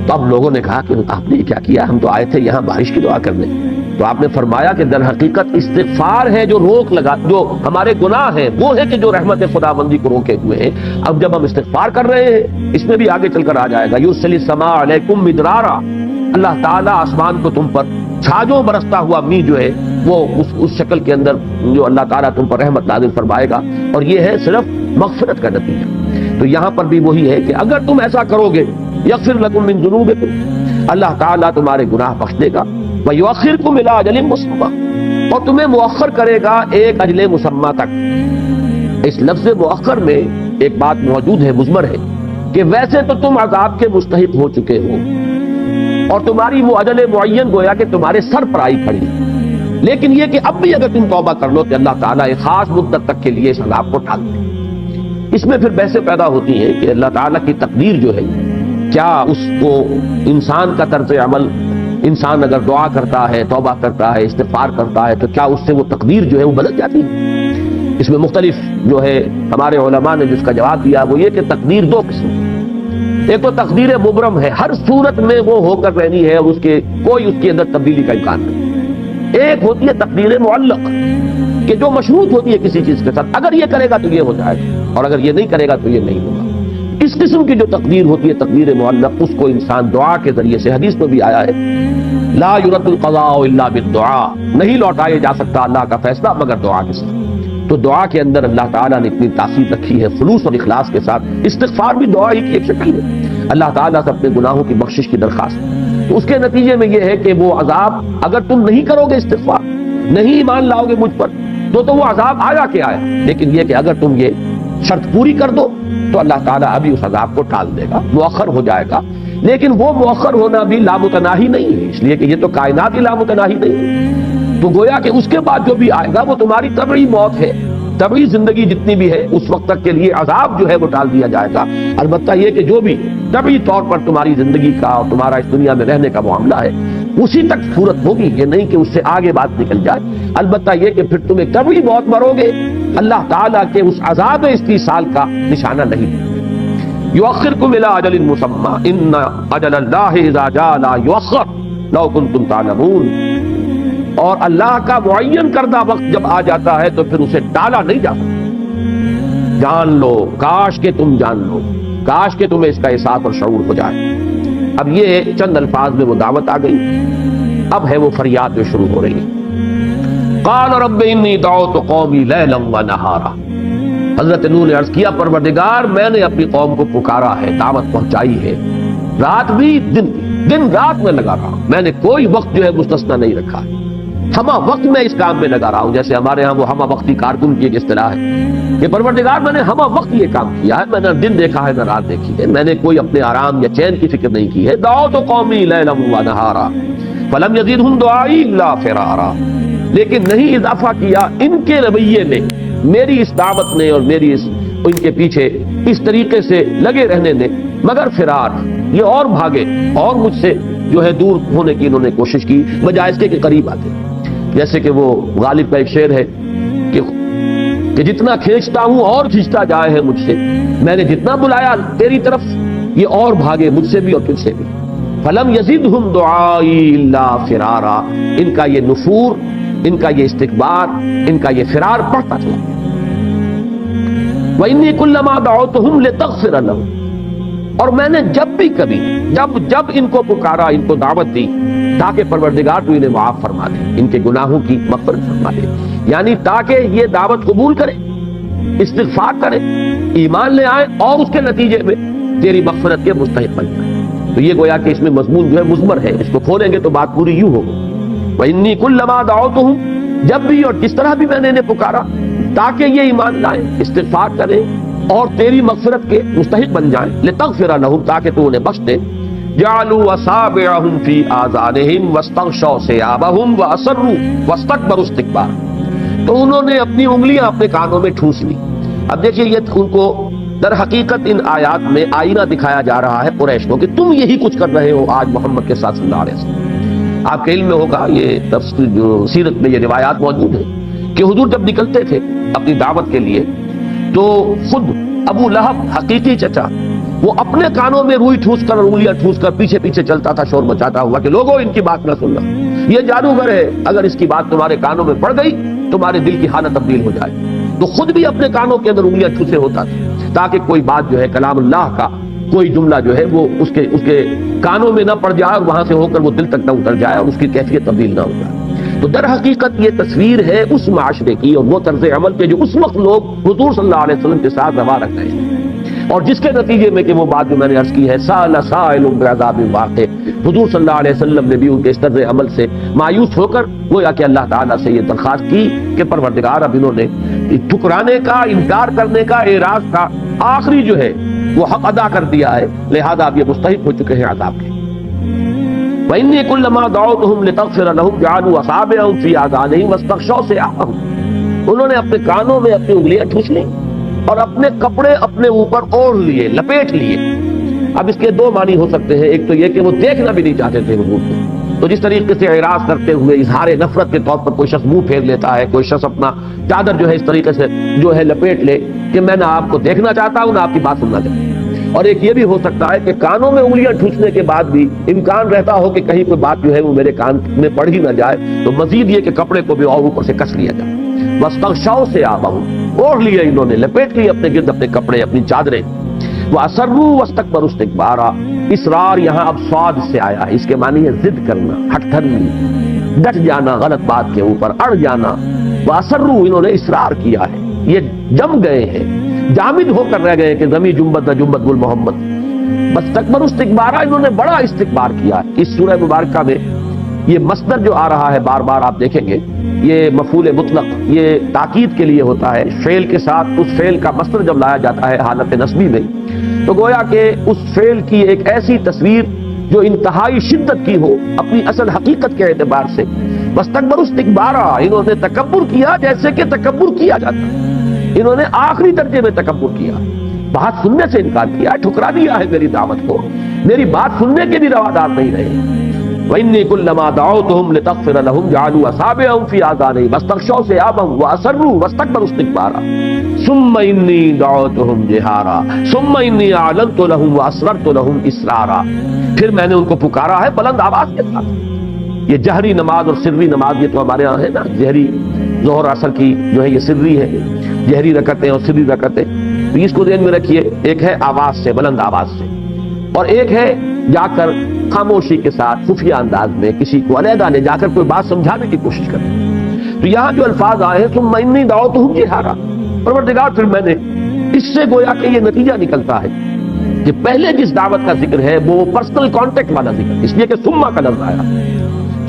تو اب لوگوں نے کہا کہ آپ نے کیا کیا، ہم تو آئے تھے یہاں بارش کی دعا کرنے۔ تو آپ نے فرمایا کہ در حقیقت استغفار ہے جو روک لگا، جو ہمارے گناہ ہیں وہ ہے کہ جو رحمت خداوندی کو روکے ہوئے ہیں، اب جب ہم استغفار کر رہے ہیں اس میں بھی آگے چل کر آ جائے گا یرسل السماء علیکم مدرارا، اللہ تعالیٰ آسمان کو تم پر چھاجوں برستا ہوا می جو ہے وہ اس شکل کے اندر جو اللہ تعالیٰ تم پر رحمت نازل فرمائے گا، اور یہ ہے صرف مغفرت کا نتیجہ۔ تو یہاں پر بھی وہی ہے کہ اگر تم ایسا کرو گے یغفر لکم من ذنوبکم، اللہ تعالیٰ تمہارے گناہ بخش دے گا، وَيُؤَخِّرْكُمْ إِلَىٰ أَجَلٍ مُّسَمًّى، اور تمہیں مؤخر کرے گا ایک اجل مسمى تک۔ اس لفظ مؤخر میں ایک بات موجود ہے، مضمر ہے، کہ ویسے تو تم عذاب کے مستحق ہو چکے ہو اور تمہاری وہ اجل معین گویا کہ تمہارے سر پر آئی کھڑی، لیکن یہ کہ اب بھی اگر تم توبہ کر لو تو اللہ تعالیٰ ایک خاص مدت تک کے لیے اس عذاب کو ٹال دے۔ اس میں پھر بحثیں پیدا ہوتی ہیں کہ اللہ تعالیٰ کی تقدیر جو ہے، کیا اس کو انسان کا طرز عمل، انسان اگر دعا کرتا ہے، توبہ کرتا ہے، استغفار کرتا ہے تو کیا اس سے وہ تقدیر جو ہے وہ بدل جاتی ہے؟ اس میں مختلف جو ہے ہمارے علماء نے جس کا جواب دیا وہ یہ کہ تقدیر دو قسم ہے، ایک تو تقدیر مبرم ہے، ہر صورت میں وہ ہو کر رہنی ہے اور کوئی اس کے اندر تبدیلی کا امکان نہیں۔ ایک ہوتی ہے تقدیر معلق کہ جو مشروط ہوتی ہے کسی چیز کے ساتھ، اگر یہ کرے گا تو یہ ہو جائے گا اور اگر یہ نہیں کرے گا تو یہ نہیں ہوگا۔ اس قسم کی جو تقدیر ہوتی ہے تقدیر معلق، اس کو انسان دعا کے ذریعے سے، حدیث میں بھی آیا ہے لا يرد القضاء الا بالدعاء، نہیں لوٹایا جا سکتا اللہ کا فیصلہ مگر دعا کے ساتھ۔ تو دعا کے اندر اللہ تعالیٰ نے اتنی تاثیر رکھی ہے خلوص اور اخلاص کے ساتھ، استغفار بھی دعا ہی کی ایک شکل ہے، اللہ تعالیٰ سے اپنے گناہوں کی بخشش کی درخواست۔ تو اس کے نتیجے میں یہ ہے کہ وہ عذاب اگر تم نہیں کرو گے استغفار، نہیں ایمان لاؤ گے مجھ پر، تو وہ عذاب آیا کہ آیا، لیکن یہ کہ اگر تم یہ شرط پوری کر دو تو اللہ تعالیٰ ابھی اس عذاب کو ٹال دے گا، مؤخر ہو جائے گا۔ لیکن وہ مؤخر ہونا بھی لامتناہی نہیں ہے، اس لیے کہ یہ تو کائنات ہی لامتناہی نہیں ہے، تو گویا کہ اس کے بعد جو بھی آئے گا وہ تمہاری طبعی موت ہے، طبعی زندگی جتنی بھی ہے اس وقت تک کے لیے عذاب جو ہے وہ ٹال دیا جائے گا۔ البتہ یہ کہ جو بھی طبعی طور پر تمہاری زندگی کا اور تمہارا اس دنیا میں رہنے کا معاملہ ہے اسی تک صورت ہوگی، یہ نہیں کہ اس سے آگے بات نکل جائے۔ البتہ یہ کہ پھر تمہیں طبعی موت مرو گے، اللہ تعالیٰ کے اس عذاب استیصال کا نشانہ نہیں۔ یؤخرکم الی اجل مسمى ان اجل اللہ اذا جاء لا یؤخر لو کنتم تعلمون، اور اللہ کا معین کردہ وقت جب آ جاتا ہے تو پھر اسے ٹالا نہیں جا سکتا۔ جان لو، کاش کہ تم جان لو، کاش کہ تمہیں اس کا احساس اور شعور ہو جائے۔ اب یہ چند الفاظ میں وہ دعوت آ گئی، اب ہے وہ فریاد جو شروع ہو رہی ہے۔ قال رب انی دعوت قومی لیلا ونہارا، حضرت نوح نے عرض کیا پروردگار میں نے اپنی قوم کو پکارا ہے، دعوت پہنچائی ہے، رات بھی دن بھی، دن رات میں لگا رہا، میں نے کوئی وقت جو ہے مستثنا نہیں رکھا، ہما وقت میں اس کام میں لگا رہا ہوں، جیسے ہمارے ہاں وہ ہما وقتی کارکن کی ایک اصطلاح ہے کہ پروردگار میں نے ہما وقت یہ کام کیا ہے، میں نے دن دیکھا ہے نہ رات دیکھی ہے، میں نے کوئی اپنے آرام یا چین کی فکر نہیں کی ہے۔ دعوت قومی لیلا و نہارا فلم یزدہم دعائی الا فرارا، لیکن نہیں اضافہ کیا ان کے رویے نے، میری اس دعوت نے اور میری ان کے پیچھے اس طریقے سے لگے رہنے نے، مگر فرار، یہ اور بھاگے اور مجھ سے جو ہے دور ہونے کی انہوں نے کوشش کی بجائے اس کے قریب آتے۔ جیسے کہ وہ غالب کا ایک شعر ہے کہ جتنا کھینچتا ہوں اور کھینچتا جائے ہے مجھ سے، میں نے جتنا بلایا تیری طرف یہ اور بھاگے مجھ سے بھی اور تجھ سے بھی۔ فلم یزدہم دعائی الا فرارا، ان کا یہ نفور، ان کا یہ استکبار، ان کا یہ فرار بڑھتا چلا۔ وَإِنِّي كُلَّمَا دَعَوْتُهُمْ لِتَغْفِرَ لَهُمْ، اور میں نے جب بھی کبھی جب ان کو پکارا، ان کو دعوت دی تاکہ پروردگار تو انہیں معاف فرما دے، ان کے گناہوں کی مغفرت فرما دے، یعنی تاکہ یہ دعوت قبول کرے، استغفار کرے، ایمان لے آئے اور اس کے نتیجے میں تیری مغفرت کے مستحق بن جائے۔ تو یہ گویا کہ اس میں مضمون جو ہے مضمر ہے، اس کو کھولیں گے تو بات پوری یوں ہوگی۔ وَإِنِّي كُلَّمَا دَعَوْتُهُمْ، جب بھی اور جس طرح بھی میں نے انہیں پکارا تاکہ یہ ایمان لائیں، استغفار کریں اور تیری مغفرت کے مستحق بن جائیں، لِتَغْفِرَ لَهُمْ، تاکہ تو انہیں بخش دے، جَعَلُوا أَصَابِعَهُمْ فِي آذَانِهِمْ وَاسْتَغْشَوْا ثِيَابَهُمْ وَأَصَرُّوا وَاسْتَكْبَرُوا اسْتِكْبَارًا، تو انہوں نے اپنی انگلیاں اپنے کانوں میں ٹھوس لی۔ اب دیکھیے یہ ان کو در حقیقت ان آیات میں آئینہ دکھایا جا رہا ہے قریش کو کہ تم یہی کچھ کر رہے ہو آج محمد کے ساتھ صلی اللہ علیہ وسلم۔ آپ کے علم میں ہوگا، یہ تفسیر جو سیرت میں یہ روایات موجود ہیں کہ حضور جب نکلتے تھے اپنی دعوت کے لیے تو خود ابو لہب حقیقی چچا وہ اپنے کانوں میں روئی ٹھوس کر، انگلیاں ٹھوس کر پیچھے پیچھے چلتا تھا، شور مچاتا ہوا کہ لوگوں ان کی بات نہ سننا، یہ جادوگر ہے، اگر اس کی بات تمہارے کانوں میں پڑ گئی تمہارے دل کی حالت تبدیل ہو جائے۔ تو خود بھی اپنے کانوں کے اندر انگلیاں ٹھوسے ہوتا تھا تاکہ کوئی بات جو ہے کلام اللہ کا کوئی جملہ جو ہے وہ اس کے کانوں میں نہ پڑ جائے اور وہاں سے ہو کر وہ دل تک نہ اتر جائے اور اس کی کیفیت تبدیل نہ ہو جائے۔ تو در حقیقت یہ تصویر ہے اس معاشرے کی اور وہ طرز عمل کے جو اس وقت لوگ حضور صلی اللہ علیہ وسلم کے ساتھ روا رکھ رہے ہیں، اور جس کے نتیجے میں کہ وہ بات جو میں نے عرض کی ہے سأل سائل بعذاب واقع، حضور صلی اللہ علیہ وسلم نے بھی ان کے اس طرز عمل سے مایوس ہو کر گویا کہ اللہ تعالیٰ سے یہ درخواست کی کہ پروردگار اب انہوں نے ٹھکرانے کا، انکار کرنے کا، اعراض کا آخری جو ہے وہ حق ادا کر دیا ہے، لہذا اب یہ مستحق ہو چکے ہیں عذاب کے۔ وَإِنِّي كُلَّمَا دَعَوْتُهُمْ لِتَغْفِرَ لَهُمْ جَعَلُوا أَصَابِعَهُمْ فِي آذَانِهِمْ وَاسْتَغْشَوْا ثِيَابَهُمْ، انہوں نے اپنے کانوں میں اپنی انگلیاں ٹھوس لی اور اپنے کپڑے اپنے اوپر اوڑھ لیے، لپیٹ لیے۔ اب اس کے دو معنی ہو سکتے ہیں، ایک تو یہ کہ وہ دیکھنا بھی نہیں چاہتے تھے حضور کو، تو جس طریقے سے اعراض کرتے ہوئے اظہار نفرت کے طور پر کوئی شخص منہ پھیر لیتا ہے، کوئی شخص اپنا چادر جو ہے اس طریقے سے جو ہے لپیٹ لے کہ میں نہ آپ کو دیکھنا چاہتا ہوں نہ آپ کی بات سننا چاہتا ہوں۔ اور ایک یہ بھی ہو سکتا ہے کہ کانوں میں انگلیاں ٹھوسنے کے بعد بھی امکان رہتا ہو کہ کہیں کوئی بات جو ہے وہ میرے کان میں پڑ ہی نہ جائے، تو مزید یہ کہ کپڑے کو بھی اور اوپر سے کس لیا جائے۔ وَاسْتَغْشَوْا ثِيَابَهُمْ، اوڑھ لیے انہوں نے، لپیٹ لیے اپنے گرد اپنے کپڑے، اپنی چادریں۔ وَأَصَرُّوا وَاسْتَكْبَرُوا اسْتِكْبَارًا، اصرار یہاں اب صاد سے آیا ہے، اس کے معنی ہے ضد کرنا، ہٹ دھرمی، ڈٹ جانا غلط بات کے اوپر، اڑ جانا۔ وَأَصَرُّوا، انہوں نے اصرار کیا ہے، یہ جم گئے ہیں، جامد ہو کر رہ گئے کہ زمین جنبت نہ جنبت گل محمد۔ وَاسْتَكْبَرُوا اسْتِكْبَارًا، انہوں نے بڑا استکبار کیا۔ اس سورہ مبارکہ میں یہ مصدر جو آ رہا ہے بار بار آپ دیکھیں گے، یہ مفعول مطلق یہ تاکید کے لیے ہوتا ہے، فعل کے ساتھ اس فعل کا مصدر جب لایا جاتا ہے حالت نصبی میں تو گویا کہ اس فعل کی ایک ایسی تصویر جو انتہائی شدت کی ہو اپنی اصل حقیقت کے اعتبار سے۔ وَاسْتَكْبَرُوا اسْتِكْبَارًا، انہوں نے تکبر کیا جیسے کہ تکبر کیا جاتا ہے، انہوں نے آخری درجے میں تکبر کیا، بات سننے سے انکار کیا، ٹھکرا دیا ہے میری دعوت کو، میری بات سننے کے بھی روادار نہیں رہے۔ وَإِنِّي كُلَّمَا دَعَوْتُهُمْ لِتَغْفِرَ لَهُمْ جَعَلُوا أَصَابِعَهُمْ فِي آذَانِهِمْ وَاسْتَغْشَوْا ثِيَابَهُمْ وَأَصَرُّوا وَاسْتَكْبَرُوا اسْتِكْبَارًا ثُمَّ إِنِّي دَعَوْتُهُمْ جِهَارًا ثُمَّ إِنِّي أَعْلَنْتُ لَهُمْ وَأَسْرَرْتُ لَهُمْ إِسْرَارًا، پھر میں نے ان کو پکارا ہے بلند آواز کے ساتھ۔ یہ جہری نماز اور سری نماز یہ تو ہمارے ہاں ہے نا، جہری ظہر عصر کی جو ہے یہ سری ہے، جہری رکعتیں اور سری رکعتیں، تو اس کو ذہن میں رکھیے، ایک ہے آواز سے، بلند آواز سے، اور ایک ہے جا کر خاموشی کے ساتھ خفیہ انداز میں کسی کو علیحدہ لے جا کر کوئی بات سمجھانے کی کوشش کریں۔ تو یہاں جو الفاظ آئے ہیں ثم انی دعوتہم جہارا، پروردگار پھر میں نے، اس سے گویا کہ یہ نتیجہ نکلتا ہے کہ پہلے جس دعوت کا ذکر ہے وہ پرسنل کانٹیکٹ والا ذکر، اس لیے کہ ثم کا لفظ آیا،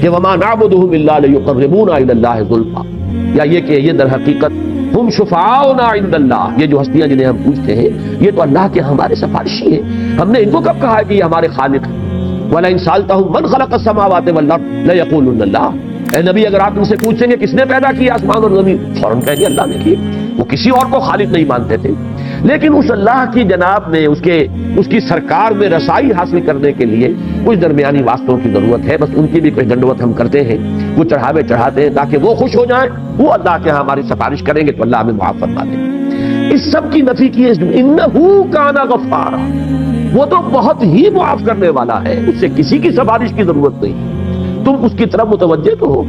کہ وما نعبدهم الا ليقربونا الى الله زلفى، یا یہ کہ یہ در حقیقت ہم شفعاؤنا عند اللہ، یہ جو ہستیاں جنہیں ہم پوچھتے ہیں یہ تو اللہ کے ہمارے سفارشی ہیں، ہم نے ان کو کب کہا ہے کہ یہ ہمارے خالق ہیں؟ وَلَئِن سَأَلْتَهُم مَّنْ خَلَقَ السَّمَاوَاتِ وَالْأَرْضَ لَيَقُولُنَّ اللَّهُ، اے نبی اگر آپ ان سے پوچھیں گے کس نے پیدا کیا آسمان اور زمین، فوراً کہہ دیا اللہ نے کی، وہ کسی اور کو خالق نہیں مانتے تھے۔ لیکن اس اللہ کی جناب میں اس کی سرکار میں رسائی حاصل کرنے کے لیے کچھ درمیانی واسطوں کی ضرورت ہے، بس ان کی بھی کچھ ڈنڈوت ہم کرتے ہیں، وہ چڑھاوے چڑھاتے ہیں تاکہ وہ خوش ہو جائیں، وہ اللہ کے ہاں ہماری سفارش کریں گے تو اللہ ہمیں معاف فرما دے۔ اس سب کی نفی کی انہ کان غفارا، وہ تو بہت ہی معاف کرنے والا ہے، اس سے کسی کی سفارش کی ضرورت نہیں، تم اس کی طرف متوجہ تو ہو۔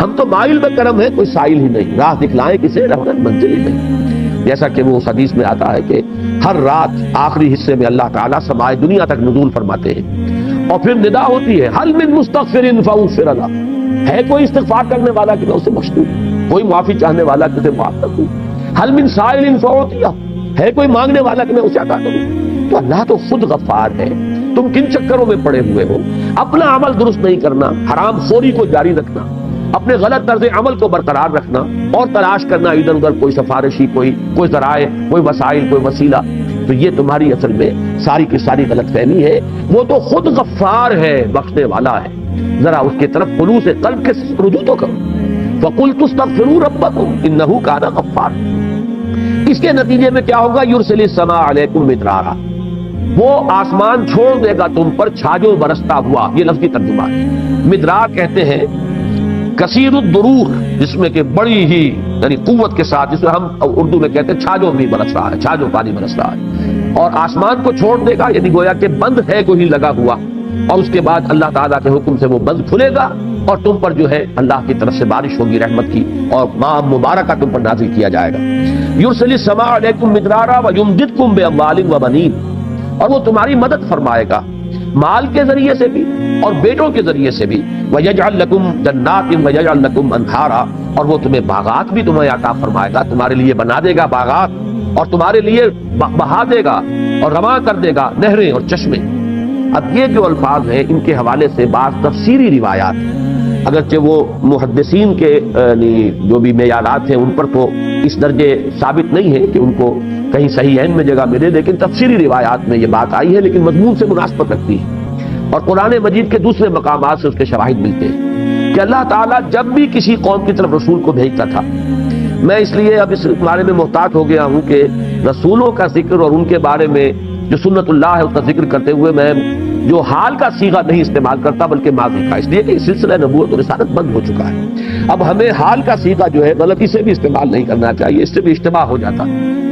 ہم تو مائل میں کرم ہے، کوئی سائل ہی نہیں، راہ دکھلائیں کسے رہنر منزل ہی نہیں۔ جیسا کہ وہ حدیث میں آتا ہے کہ ہر رات آخری حصے میں اللہ تعالیٰ سمائے دنیا تک نزول فرماتے ہیں اور پھر ندا ہوتی ہے حل من مستغفر فاغفر له، ہے کوئی استغفار کرنے والا کہ میں اسے بخش دوں، کوئی معافی چاہنے والا کہ اسے معاف کر دوں، حل من سائل فاعطیہ، ہے کوئی مانگنے والا کہ میں اسے عطا کروں۔ تو اللہ تو خود غفار ہے، تم کن چکروں میں پڑے ہوئے ہو؟ اپنا عمل درست نہیں کرنا، حرام خوری کو جاری رکھنا، اپنے غلط طرز عمل کو برقرار رکھنا اور تلاش کرنا ادھر ادھر کوئی سفارشی، کوئی ذرائع، کوئی وسائل، کوئی وسیلہ، تو یہ تمہاری اصل میں ساری کی ساری غلط فہمی ہے۔ وہ تو خود غفار ہے، بخشنے والا ہے، ذرا اس کی طرف خلوص قلب کے رجوع تو کرو۔ فَقُلْتُ اسْتَغْفِرُوا رَبَّكُمْ إِنَّهُ كَانَ غَفَّارًا، اس کے نتیجے میں کیا ہوگا؟ يُرْسِلِ السَّمَاءَ عَلَيْكُمْ مِدْرَارًا، وہ آسمان چھوڑ دے گا تم پر چھاجو برستا ہوا، یہ لفظی ترجمہ ہے۔ مدرار کہتے ہیں کثیر الدرور، جس میں کہ بڑی ہی یعنی قوت کے ساتھ، جس میں ہم اردو میں کہتے ہیں چھاجو بھی برس رہا ہے، چھاجو پانی برس رہا ہے، اور آسمان کو چھوڑ دے گا، یعنی گویا کہ بند ہے کوئی لگا ہوا، اور اس کے بعد اللہ تعالیٰ کے حکم سے وہ بند کھلے گا اور تم پر جو ہے اللہ کی طرف سے بارش ہوگی رحمت کی، اور ماہ مبارکہ تم پر نازل کیا جائے گا۔ یرسل السماء علیکم مدرارا ویمددکم باموال وبنین، اور وہ تمہاری مدد فرمائے گا مال کے ذریعے سے بھی اور بیٹوں کے ذریعے سے بھی، وَيَجْعَلْ لَكُمْ جَنَّاتٍ وَيَجْعَلْ لَكُمْ أَنْهَارًا، اور وہ تمہیں باغات بھی تمہیں عطا فرمائے گا، تمہارے لیے بنا دے گا باغات، اور تمہارے لیے بہا دے گا اور رواں کر دے گا نہریں اور چشمے۔ اب یہ جو الفاظ ہیں ان کے حوالے سے بعض تفسیری روایات، اگرچہ وہ محدثین کے جو بھی معیارات ہیں ان پر تو اس درجے ثابت نہیں ہے کہ ان کو کہیں صحیح عین میں جگہ ملے، لیکن تفسیری روایات میں یہ بات آئی ہے، لیکن مضمون سے مناسبت رکھتی ہے، اور قرآن مجید کے دوسرے مقامات سے اس کے شواہد ملتے ہیں کہ اللہ تعالیٰ جب بھی کسی قوم کی طرف رسول کو بھیجتا تھا، میں اس لیے اب اس بارے میں محتاط ہو گیا ہوں کہ رسولوں کا ذکر اور ان کے بارے میں جو سنت اللہ ہے اس کا ذکر کرتے ہوئے میں جو حال کا صیغہ نہیں استعمال کرتا بلکہ ماضی کا، اس لیے کہ سلسلہ نبوت اور رسالت بند ہو چکا ہے۔ اب ہمیں حال کا صیغہ جو ہے غلطی سے بھی استعمال نہیں کرنا چاہیے، اس سے بھی اجتماع ہو جاتا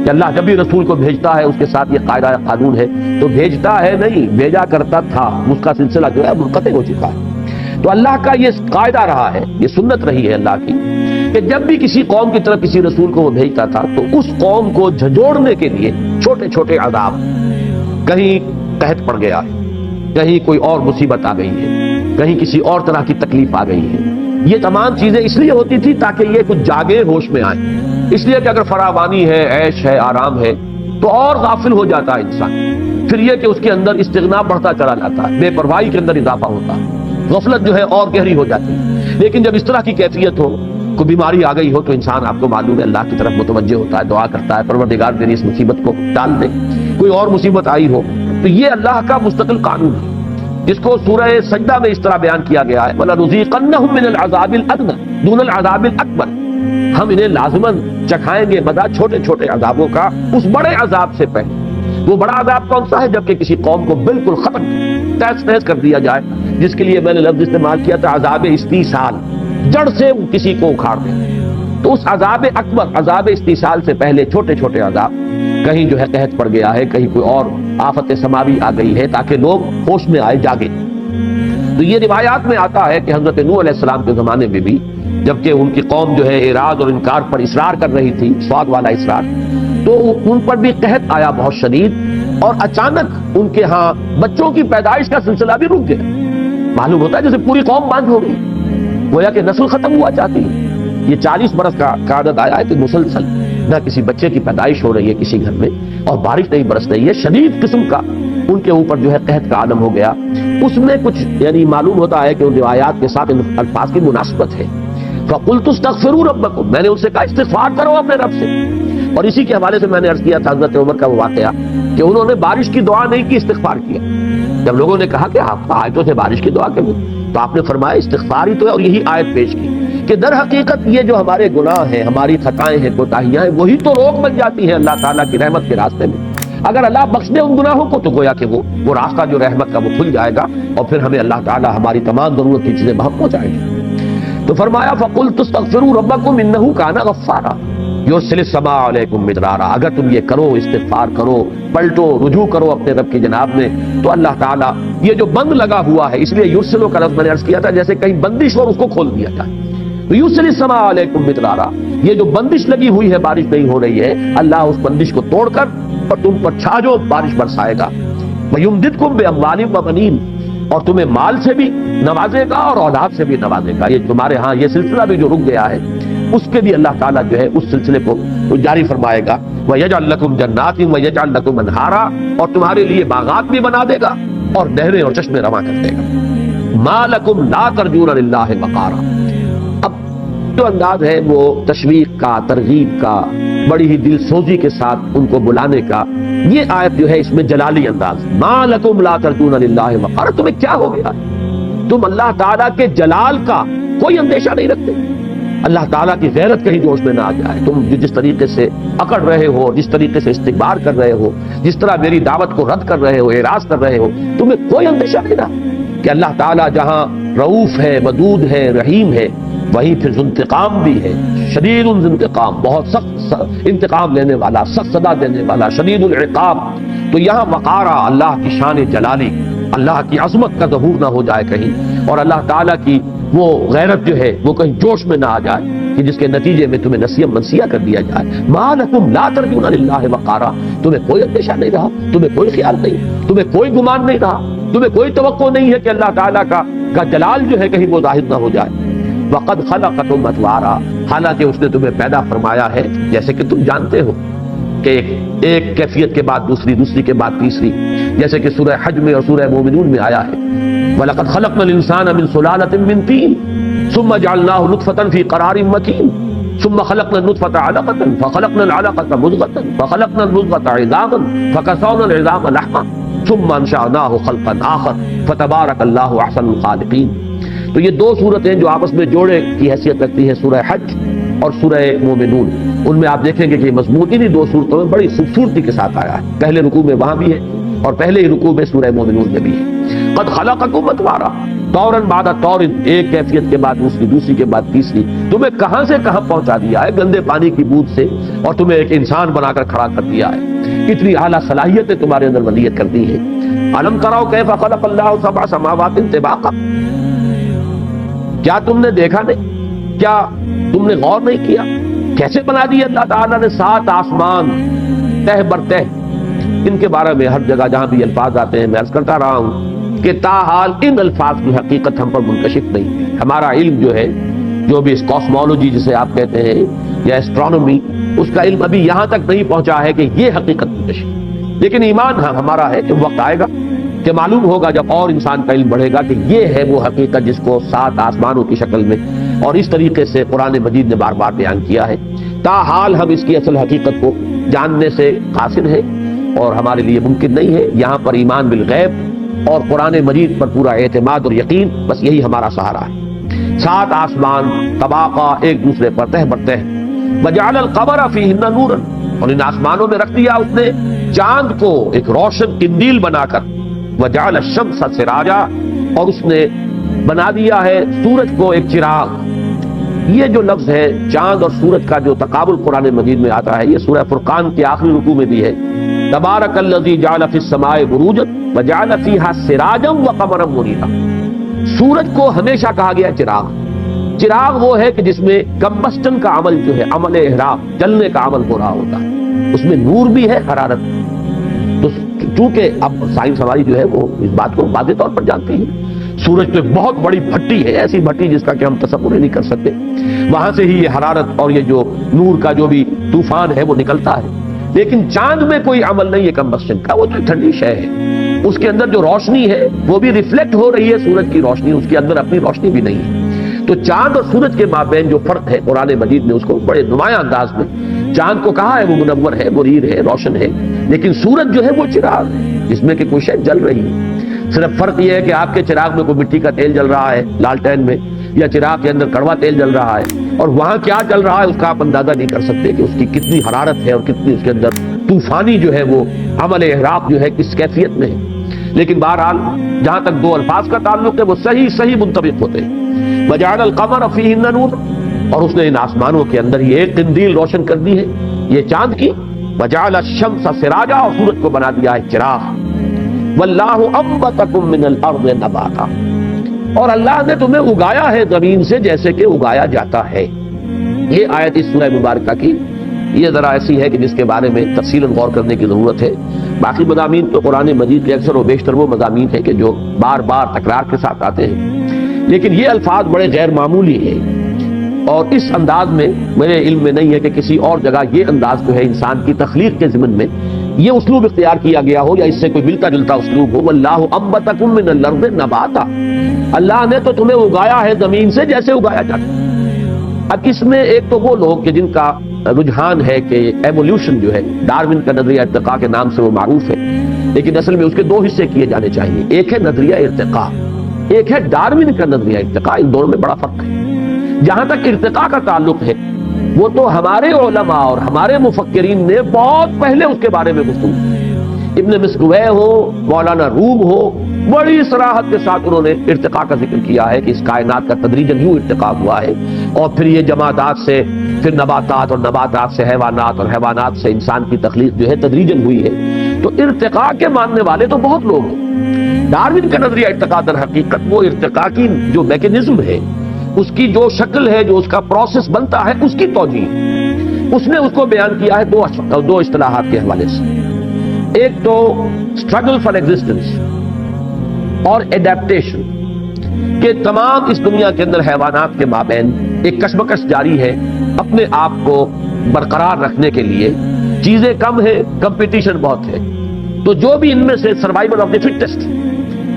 کہ اللہ جب بھی رسول کو بھیجتا ہے اس کے ساتھ یہ قاعدہ قانون ہے، تو بھیجتا ہے نہیں، بھیجا کرتا تھا، اس کا سلسلہ جو ہے منقطع ہو چکا ہے۔ تو اللہ کا یہ قاعدہ رہا ہے، یہ سنت رہی ہے اللہ کی کہ جب بھی کسی قوم کی طرف کسی رسول کو وہ بھیجتا تھا تو اس قوم کو جھنجھوڑنے کے لیے چھوٹے چھوٹے عذاب، کہیں قحط پڑ گیا ہے، کہیں کوئی اور مصیبت آ گئی ہے، کہیں کسی اور طرح کی تکلیف آ گئی ہے، یہ تمام چیزیں اس لیے ہوتی تھی تاکہ یہ کچھ جاگے، ہوش میں آئے، اس لیے کہ اگر فراوانی ہے، عیش ہے، آرام ہے تو اور غافل ہو جاتا ہے انسان، پھر یہ کہ اس کے اندر استغنا بڑھتا چلا جاتا ہے، بے پرواہی کے اندر اضافہ ہوتا ہے، غفلت جو ہے اور گہری ہو جاتی ہے۔ لیکن جب اس طرح کی کیفیت ہو، کوئی بیماری آ گئی ہو، تو انسان آپ کو معلوم ہے اللہ کی طرف متوجہ ہوتا ہے، دعا کرتا ہے پروردگار میری اس مصیبت کو ٹال دے۔ کوئی اور مصیبت آئی ہو تو یہ اللہ کا مستقل قانون ہے، جس کو سورہ سجدہ میں اس طرح بیان کیا گیا ہے وَلَنُذِيقَنَّهُم مِّنَ الْعَذَابِ الْأَدْنَىٰ دُونَ الْعَذَابِ الْأَكْبَرِ، ہم انہیں لازماً چکھائیں گے مزہ چھوٹے چھوٹے عذابوں کا اس بڑے عذاب سے پہلے۔ وہ بڑا عذاب کون سا ہے؟ جبکہ کسی قوم کو بالکل ختم تہس نہس کر دیا جائے، جس کے لیے میں نے لفظ استعمال کیا تھا عذاب استیصال، جڑ سے کسی کو اکھاڑ دیں۔ تو اس عذاب اکبر، عذاب استیصال سے پہلے چھوٹے چھوٹے عذاب، کہیں جو ہے قحط پڑ گیا ہے، کہیں کوئی اور آفت سماوی آ گئی ہے، تاکہ لوگ ہوش میں آئے، جاگے۔ تو یہ روایات میں آتا ہے کہ حضرت نوح علیہ السلام کے زمانے میں بھی جبکہ ان کی قوم جو ہے اعراض اور انکار پر اصرار کر رہی تھی، سواد والا اصرار، تو ان پر بھی قحط آیا بہت شدید، اور اچانک ان کے ہاں بچوں کی پیدائش کا سلسلہ بھی رک گیا۔ معلوم ہوتا ہے جیسے پوری قوم بند ہو گئی، گویا کہ نسل ختم ہوا چاہتی ہے۔ یہ 40 برس کا عادت آیا ہے کہ مسلسل نہ کسی بچے کی پیدائش ہو رہی ہے کسی گھر میں، اور بارش نہیں برس رہی ہے، شدید قسم کا ان کے اوپر جو ہے قحط کا عالم ہو گیا۔ اس میں کچھ یعنی معلوم ہوتا ہے کہ ان روایات کے ساتھ ان الفاظ کی مناسبت ہے. فَقُلْتُ اسْتَغْفِرُوا رَبَّكُمْ، میں نے ان سے کہا استغفار کرو اپنے رب سے. اور اسی کے حوالے سے میں نے عرض کیا تھا حضرت عمر کا وہ واقعہ کہ انہوں نے بارش کی دعا نہیں کی، استغفار کیا. جب لوگوں نے کہا کہ آپ آیتوں سے بارش کی دعا کریں تو آپ نے فرمایا استغفار ہی تو ہے، اور یہی آیت پیش کی کہ در حقیقت یہ جو ہمارے گناہ ہیں، ہماری خطائیں ہیں، کوتاہیاں ہیں، وہی تو روک بن جاتی ہیں اللہ تعالیٰ کی رحمت کے راستے میں. اگر اللہ بخش دے ان گناہوں کو تو گویا کہ وہ راستہ جو رحمت کا وہ کھل جائے گا اور پھر ہمیں اللہ تعالیٰ ہماری تمام ضرورت کی چیزیں بہت پہنچائے گی. تو فرمایا فَقُلْتُ اسْتَغْفِرُوا رَبَّكُمْ إِنَّهُ كَانَ غَفَّارًا يُرْسِلِ السَّمَاءَ عَلَيْكُمْ مِدْرَارًا. اگر تم یہ کرو، استغفار کرو، پلٹو، رجوع کرو اپنے رب کی جناب میں، تو اللہ تعالیٰ یہ جو بند لگا ہوا ہے، اس لیے یرسلو کا لفظ میں نے عرض کیا تھا جیسے کہیں بندش اور اس کو کھول دیا جائے. تو یرسل السماء علیکم مدرارا، یہ جو بندش لگی ہوئی ہے، بارش نہیں ہو رہی ہے، اللہ اس بندش کو توڑ کر اور تم پر چھاجو بارش برسائے گا. وَيُمْدِدْكُمْ بِأَمْوَالٍ وَبَنِينَ، اور تمہیں مال سے بھی نوازے گا اور اولاد سے بھی نوازے گا. یہ تمہارے ہاں یہ سلسلہ بھی جو رک گیا ہے، اس کے بھی اللہ تعالیٰ جو ہے اس سلسلے کو جاری فرمائے گا. وَيَجْعَلْ لَكُمْ جَنَّاتٍ وَيَجْعَلْ لَكُمْ أَنْهَارًا، اور تمہارے لیے باغات بھی بنا دے گا اور نہریں اور چشمے رواں کر دے گا. مَا لَكُمْ لَا تَرْجُونَ لِلَّهِ وَقَارًا. اب جو انداز ہے وہ تشویق کا، ترغیب کا، بڑی ہی دل سوزی کے ساتھ ان کو بلانے کا، یہ آیت جو ہے اس میں جلالی انداز. مَا لَكُمْ لَا تَرْجُونَ لِلَّهِ وَقَارًا، تمہیں کیا ہو گیا؟ تم اللہ تعالیٰ کے جلال کا کوئی اندیشہ نہیں رکھتے؟ اللہ تعالیٰ کی غیرت کہیں جوش میں نہ آ جائے. تم جس طریقے سے اکڑ رہے ہو، جس طریقے سے استکبار کر رہے ہو، جس طرح میری دعوت کو رد کر رہے ہو، اعراض کر رہے ہو، تمہیں کوئی اندیشہ نہیں رہا کہ اللہ تعالیٰ جہاں رؤوف ہے، ودود ہے، رحیم ہے، وہیں پھر ذوالانتقام بھی ہے. شدید الانتقام، بہت سخت انتقام لینے والا، سخت سزا دینے والا، شدید العقاب. تو یہاں وقارا، اللہ کی شان جلالی، اللہ کی عظمت کا ظہور نہ ہو جائے کہیں، اور اللہ تعالیٰ کی وہ غیرت جو ہے وہ کہیں جوش میں نہ آ جائے کہ جس کے نتیجے میں تمہیں نسیم منسیہ کر دیا جائے. مَا لَكُمْ لَا تَرْجُونَ لِلَّهِ وَقَارًا، تمہیں کوئی اندیشہ نہیں رہا، تمہیں کوئی خیال نہیں، تمہیں کوئی گمان نہیں رہا، تمہیں کوئی توقع نہیں ہے کہ اللہ تعالیٰ کا جلال جو ہے کہیں وہ ظاہر نہ ہو جائے. وَقَدْ خَلَقَكُمْ أَطْوَارًا، حالانکہ اس نے تمہیں پیدا فرمایا ہے جیسے کہ تم جانتے ہو کہ ایک کیفیت کے بعد دوسری، دوسری کے بعد تیسری، جیسے کہ سورہ حج میں اور سورہ مومنون میں آیا ہے. وَلَقَدْ خَلَقْنَا الْإِنسَانَ مِنْ سُلَالَةٍ مِنْ طِينٍ ثُمَّ جَعَلْنَاهُ نُطْفَةً فِي قَرَارٍ مَكِينٍ ثُمَّ خَلَقْنَا النُّطْفَةَ عَلَقَةً فَخَلَقْنَا الْعَلَقَةَ مُضْغَةً فَخَلَقْنَا الْمُضْغَةَ عِظَامًا فَكَسَوْنَا الْعِظَامَ لَحْمًا ثُمَّ أَنشَأْنَاهُ خَلْقًا آخَرَ فَتَبَارَكَ اللَّهُ أَحْسَنُ الْخَالِقِينَ. تو یہ دو صورتیں جو آپس میں جوڑے کی حیثیت رکھتی ہیں، سورہ حج اور سورہ مومنون، ان میں آپ دیکھیں گے کہ یہ مضمون انہی دو صورتوں میں بڑی خوبصورتی کے ساتھ آیا ہے. پہلے رکوع میں وہاں بھی ہے اور پہلے ہی رکوع میں سورہ مومنون میں بھی ہے. قد خلقکم اطوارا، طوراً بعد طور، ایک کیفیت کے بعد دوسری، دوسری کے بعد تیسری. تمہیں کہاں سے کہاں پہنچا دیا ہے، گندے پانی کی بوند سے، اور تمہیں ایک انسان بنا کر کھڑا کر دیا ہے. اتنی اعلیٰ صلاحیتیں تمہارے اندر ولیت کر دی ہیں. الم تروا کیف خلق اللہ سبع سماوات طباقا، کیا تم نے دیکھا نہیں، کیا تم نے غور نہیں کیا کیسے بنا دی اللہ تعالیٰ نے 7 آسمان تہ بر تہ. ان کے بارے میں ہر جگہ جہاں بھی الفاظ آتے ہیں میں عرض کرتا رہا ہوں کہ تاحال ان الفاظ کی حقیقت ہم پر منکشف نہیں. ہمارا علم جو ہے، جو بھی اس کاسمولوجی جسے آپ کہتے ہیں یا ایسٹرونومی، اس کا علم ابھی یہاں تک نہیں پہنچا ہے کہ یہ حقیقت منکشف. لیکن ایمان ہمارا ہے کہ وقت آئے گا کہ معلوم ہوگا جب اور انسان کا علم بڑھے گا کہ یہ ہے وہ حقیقت جس کو 7 آسمانوں کی شکل میں اور اس طریقے سے قرآن مجید نے بار بار بیان کیا ہے. تاحال ہم اس کی اصل حقیقت کو جاننے سے قاصر ہیں اور ہمارے لیے ممکن نہیں ہے. یہاں پر ایمان بالغیب اور قرآن مجید پر پورا اعتماد اور یقین، بس یہی ہمارا سہارا ہے. 7 آسمان طباقہ ایک دوسرے پر تہ بر تہ. وجعل القمر فیہن نورا، اور ان آسمانوں میں رکھ دیا اس نے چاند کو ایک روشن قندیل بنا کر. وجعل الشمس سراجا، اور اس نے بنا دیا ہے سورج کو ایک چراغ. یہ جو لفظ ہے چاند اور سورج کا جو تقابل قرآن مجید میں آتا ہے، یہ سورہ فرقان کے آخری رکوع میں بھی ہے. تبارک الذی جعل فی السماء بروجا وجعل فیہا سراجا وقمرا منیرا. سورج کو ہمیشہ کہا گیا چراغ. چراغ وہ ہے کہ جس میں کمبسٹن کا عمل جو ہے، عمل احراق، جلنے کا عمل ہو رہا ہوتا ہے. اس میں نور بھی ہے، حرارت. تو چونکہ اب سائنس ہماری جو ہے وہ اس بات کو واضح طور پر جانتی ہے، سورج تو ایک بہت بڑی بھٹی ہے، ایسی بھٹی جس کا کہ ہم تصور ہی نہیں کر سکتے. وہاں سے ہی یہ حرارت اور یہ جو نور کا جو بھی طوفان ہے وہ نکلتا ہے. لیکن چاند میں کوئی عمل نہیں ہے کمبسٹن کا، وہ تو ٹھنڈی شے ہے. اس کے اندر جو روشنی ہے وہ بھی ریفلیکٹ ہو رہی ہے سورج کی روشنی، اس کے اندر اپنی روشنی بھی نہیں ہے۔ تو چاند اور سورج کے مابین جو فرق ہے قرآن مجید نے اس کو بڑے نمایاں انداز میں چاند کو کہا ہے وہ منور ہے، منیر ہے، روشن ہے، لیکن سورج جو ہے وہ چراغ ہے جس میں کہ کوئی شے جل رہی ہے۔ صرف فرق یہ ہے کہ آپ کے چراغ میں کوئی مٹی کا تیل جل رہا ہے لالٹین میں، یا چراغ کے اندر کڑوا تیل جل رہا ہے، اور وہاں کیا چل رہا ہے اس کا آپ اندازہ نہیں کر سکتے کہ اس کی کتنی حرارت ہے اور کتنی اس کے اندر طوفانی جو ہے وہ عمل احراق جو ہے کس کیفیت میں ہے۔ لیکن بہرحال جہاں تک دو الفاظ کا تعلق ہے وہ صحیح منطبق ہوتے ہیں۔ وجعل القمر فیہن نور، اور اس نے ان آسمانوں کے اندر یہ ایک قندیل روشن کر دی ہے یہ چاند کی، وجعل الشمس سراجا، اور سورج کو بنا دیا ہے چراغ، واللہ انبتکم من الارض نباتا، اور اللہ نے تمہیں اگایا ہے زمین سے جیسے کہ اگایا جاتا ہے۔ یہ آیت اس سورہ مبارکہ کی یہ ذرا ایسی ہے کہ جس کے بارے میں تفصیلاً غور کرنے کی ضرورت ہے۔ باقی مضامین تو قرآن مجید کے اکثر و بیشتر وہ مضامین ہیں کہ جو بار بار تکرار کے ساتھ آتے ہیں، لیکن یہ الفاظ بڑے غیر معمولی ہیں، اور اس انداز میں میرے علم میں نہیں ہے کہ کسی اور جگہ یہ انداز جو ہے انسان کی تخلیق کے ضمن میں یہ اسلوب اختیار کیا گیا ہو یا اس سے کوئی ملتا جلتا اسلوب ہو۔ واللہ انبتکم من الارض نباتا، اللہ نے تو تمہیں اگایا ہے زمین سے جیسے اگایا جاتا ہے۔ اب اس میں ایک تو وہ لوگ کہ جن کا رجحان ہے کہ ایولیوشن جو ہے ڈارون کا نظریہ ارتقاء کے نام سے وہ معروف ہے، لیکن اصل میں اس کے دو حصے کیے جانے چاہیے، ایک ہے نظریہ ارتقاء، ایک ہے ڈارون کا نظریہ ارتقاء۔ ان دونوں میں بڑا فرق ہے۔ جہاں تک ارتقاء کا تعلق ہے وہ تو ہمارے علماء اور ہمارے مفکرین نے بہت پہلے اس کے بارے میں گفتگو کی۔ ابن مسکوہ ہو، مولانا روم ہو، بڑی صراحت کے ساتھ انہوں نے ارتقاء کا ذکر کیا ہے کہ اس کائنات کا تدریجاً یوں ارتقاء ہوا ہے، اور پھر یہ جمادات سے پھر نباتات، اور نباتات سے حیوانات، اور حیوانات سے انسان کی تخلیق جو ہے تدریجاً ہوئی ہے۔ تو ارتقاء کے ماننے والے تو بہت لوگ ہیں۔ ڈارون کا نظریہ ارتقاء در حقیقت وہ ارتقاء کی جو میکینزم ہے، اس کی جو شکل ہے، جو اس کا پروسیس بنتا ہے، اس کی توجیہ اس نے اس کو بیان کیا ہے دو اصطلاحات کے حوالے سے۔ ایک تو اسٹرگل فار ایگزسٹنس اور ایڈیپٹیشن، کہ تمام اس دنیا کے اندر حیوانات کے مابین ایک کشمکش جاری ہے اپنے آپ کو برقرار رکھنے کے لیے، چیزیں کم ہیں، کمپٹیشن بہت ہے، تو جو بھی ان میں سے سروائیول آف دی فٹسٹ،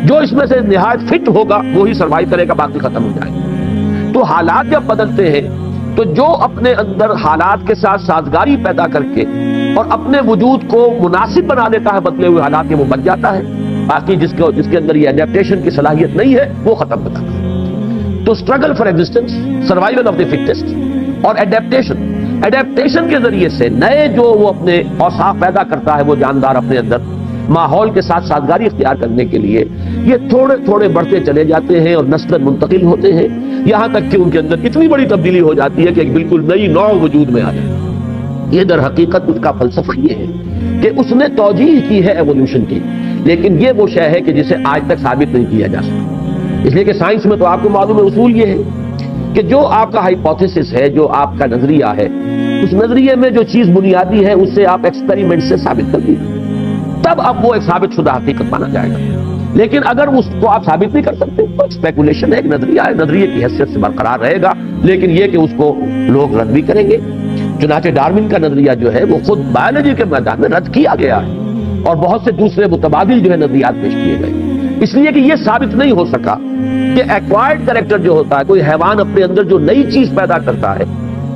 جو اس میں سے نہایت فٹ ہوگا وہی سروائیو کرے گا، باقی ختم ہو جائے گا۔ تو حالات جب بدلتے ہیں تو جو اپنے اندر حالات کے ساتھ سازگاری پیدا کر کے اور اپنے وجود کو مناسب بنا لیتا ہے بدلے ہوئے حالات کے، وہ بچ جاتا ہے، باقی جس کے اندر یہ ایڈیپٹیشن کی صلاحیت نہیں ہے وہ ختم ہوتا ہے۔ تو struggle for existence, survival of the fittest, اور ایڈیپٹیشن کے ذریعے سے نئے جو وہ اپنے اوصاف پیدا کرتا ہے وہ جاندار اپنے اندر ماحول کے ساتھ سازگاری اختیار کرنے کے لیے، یہ تھوڑے تھوڑے بڑھتے چلے جاتے ہیں اور نسل منتقل ہوتے ہیں، یہاں تک کہ ان کے اندر اتنی بڑی تبدیلی ہو جاتی ہے کہ ایک بالکل نئی نوع وجود میں آ جائے۔ یہ در حقیقت اس کا فلسفہ یہ ہے کہ اس نے توجیہ کی ہے ایولیوشن کی، لیکن یہ وہ شے ہے کہ جسے آج تک ثابت نہیں کیا جا سکتا۔ اس لیے کہ سائنس میں تو آپ کو معلوم ہے اصول یہ ہے کہ جو آپ کا ہائپوتھیسس ہے، جو آپ کا نظریہ ہے، اس نظریے میں جو چیز بنیادی ہے اسے آپ ایکسپیریمنٹ سے ثابت کر دیجیے، تب اب وہ ایک ثابت شدہ حقیقت مانا جائے گا۔ لیکن اگر اس کو آپ ثابت نہیں کر سکتے تو اسپیکولیشن ہے، ایک نظریہ ہے، نظریے کی حیثیت سے برقرار رہے گا، لیکن یہ کہ اس کو لوگ رد بھی کریں گے۔ چنانچہ ڈارون کا نظریہ جو ہے وہ خود بایولوجی کے میدان میں رد کیا گیا ہے، اور بہت سے دوسرے متبادل جو ہے نظریات پیش کیے گئے، اس لیے کہ یہ ثابت نہیں ہو سکا کہ ایکوائرڈ کریکٹر جو ہوتا ہے، کوئی حیوان اپنے اندر جو نئی چیز پیدا کرتا ہے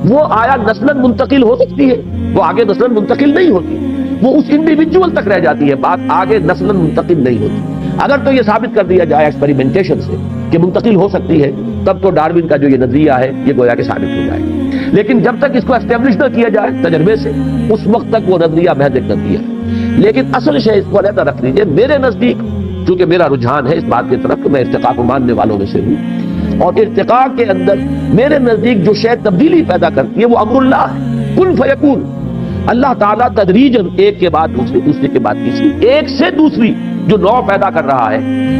وہ آیا نسلاً منتقل ہو سکتی ہے، وہ آگے نسلاً منتقل نہیں ہوتی، وہ اس انڈیویجول تک رہ جاتی ہے، بات آگے نسلاً منتقل نہیں ہوتی۔ اگر تو یہ ثابت کر دیا جائے ایکسپیریمنٹیشن سے کہ منتقل ہو سکتی ہے، تب تو ڈارون کا جو یہ نظریہ ہے یہ گویا کہ ثابت ہو جائے گا، لیکن جب تک اس کو اسٹیبلش نہ کیا جائے تجربے سے، اس وقت تک وہ نظریہ محض ایک نظریہ ہے۔ لیکن اصل شے اس کو علیحدہ رکھ لیجیے، میرے نزدیک چونکہ میرا رجحان ہے اس بات کی طرف کہ میں ارتقاء کو ماننے والوں میں سے ہوں، اور ارتقاء کے اندر میرے نزدیک جو شے تبدیلی پیدا کرتی ہے وہ امر اللہ ہے، کن فیکون۔ اللہ تعالیٰ تدریجاً ایک کے بعد دوسری، دوسری کے بعد تیسری، ایک سے دوسری جو نوع پیدا کر رہا ہے،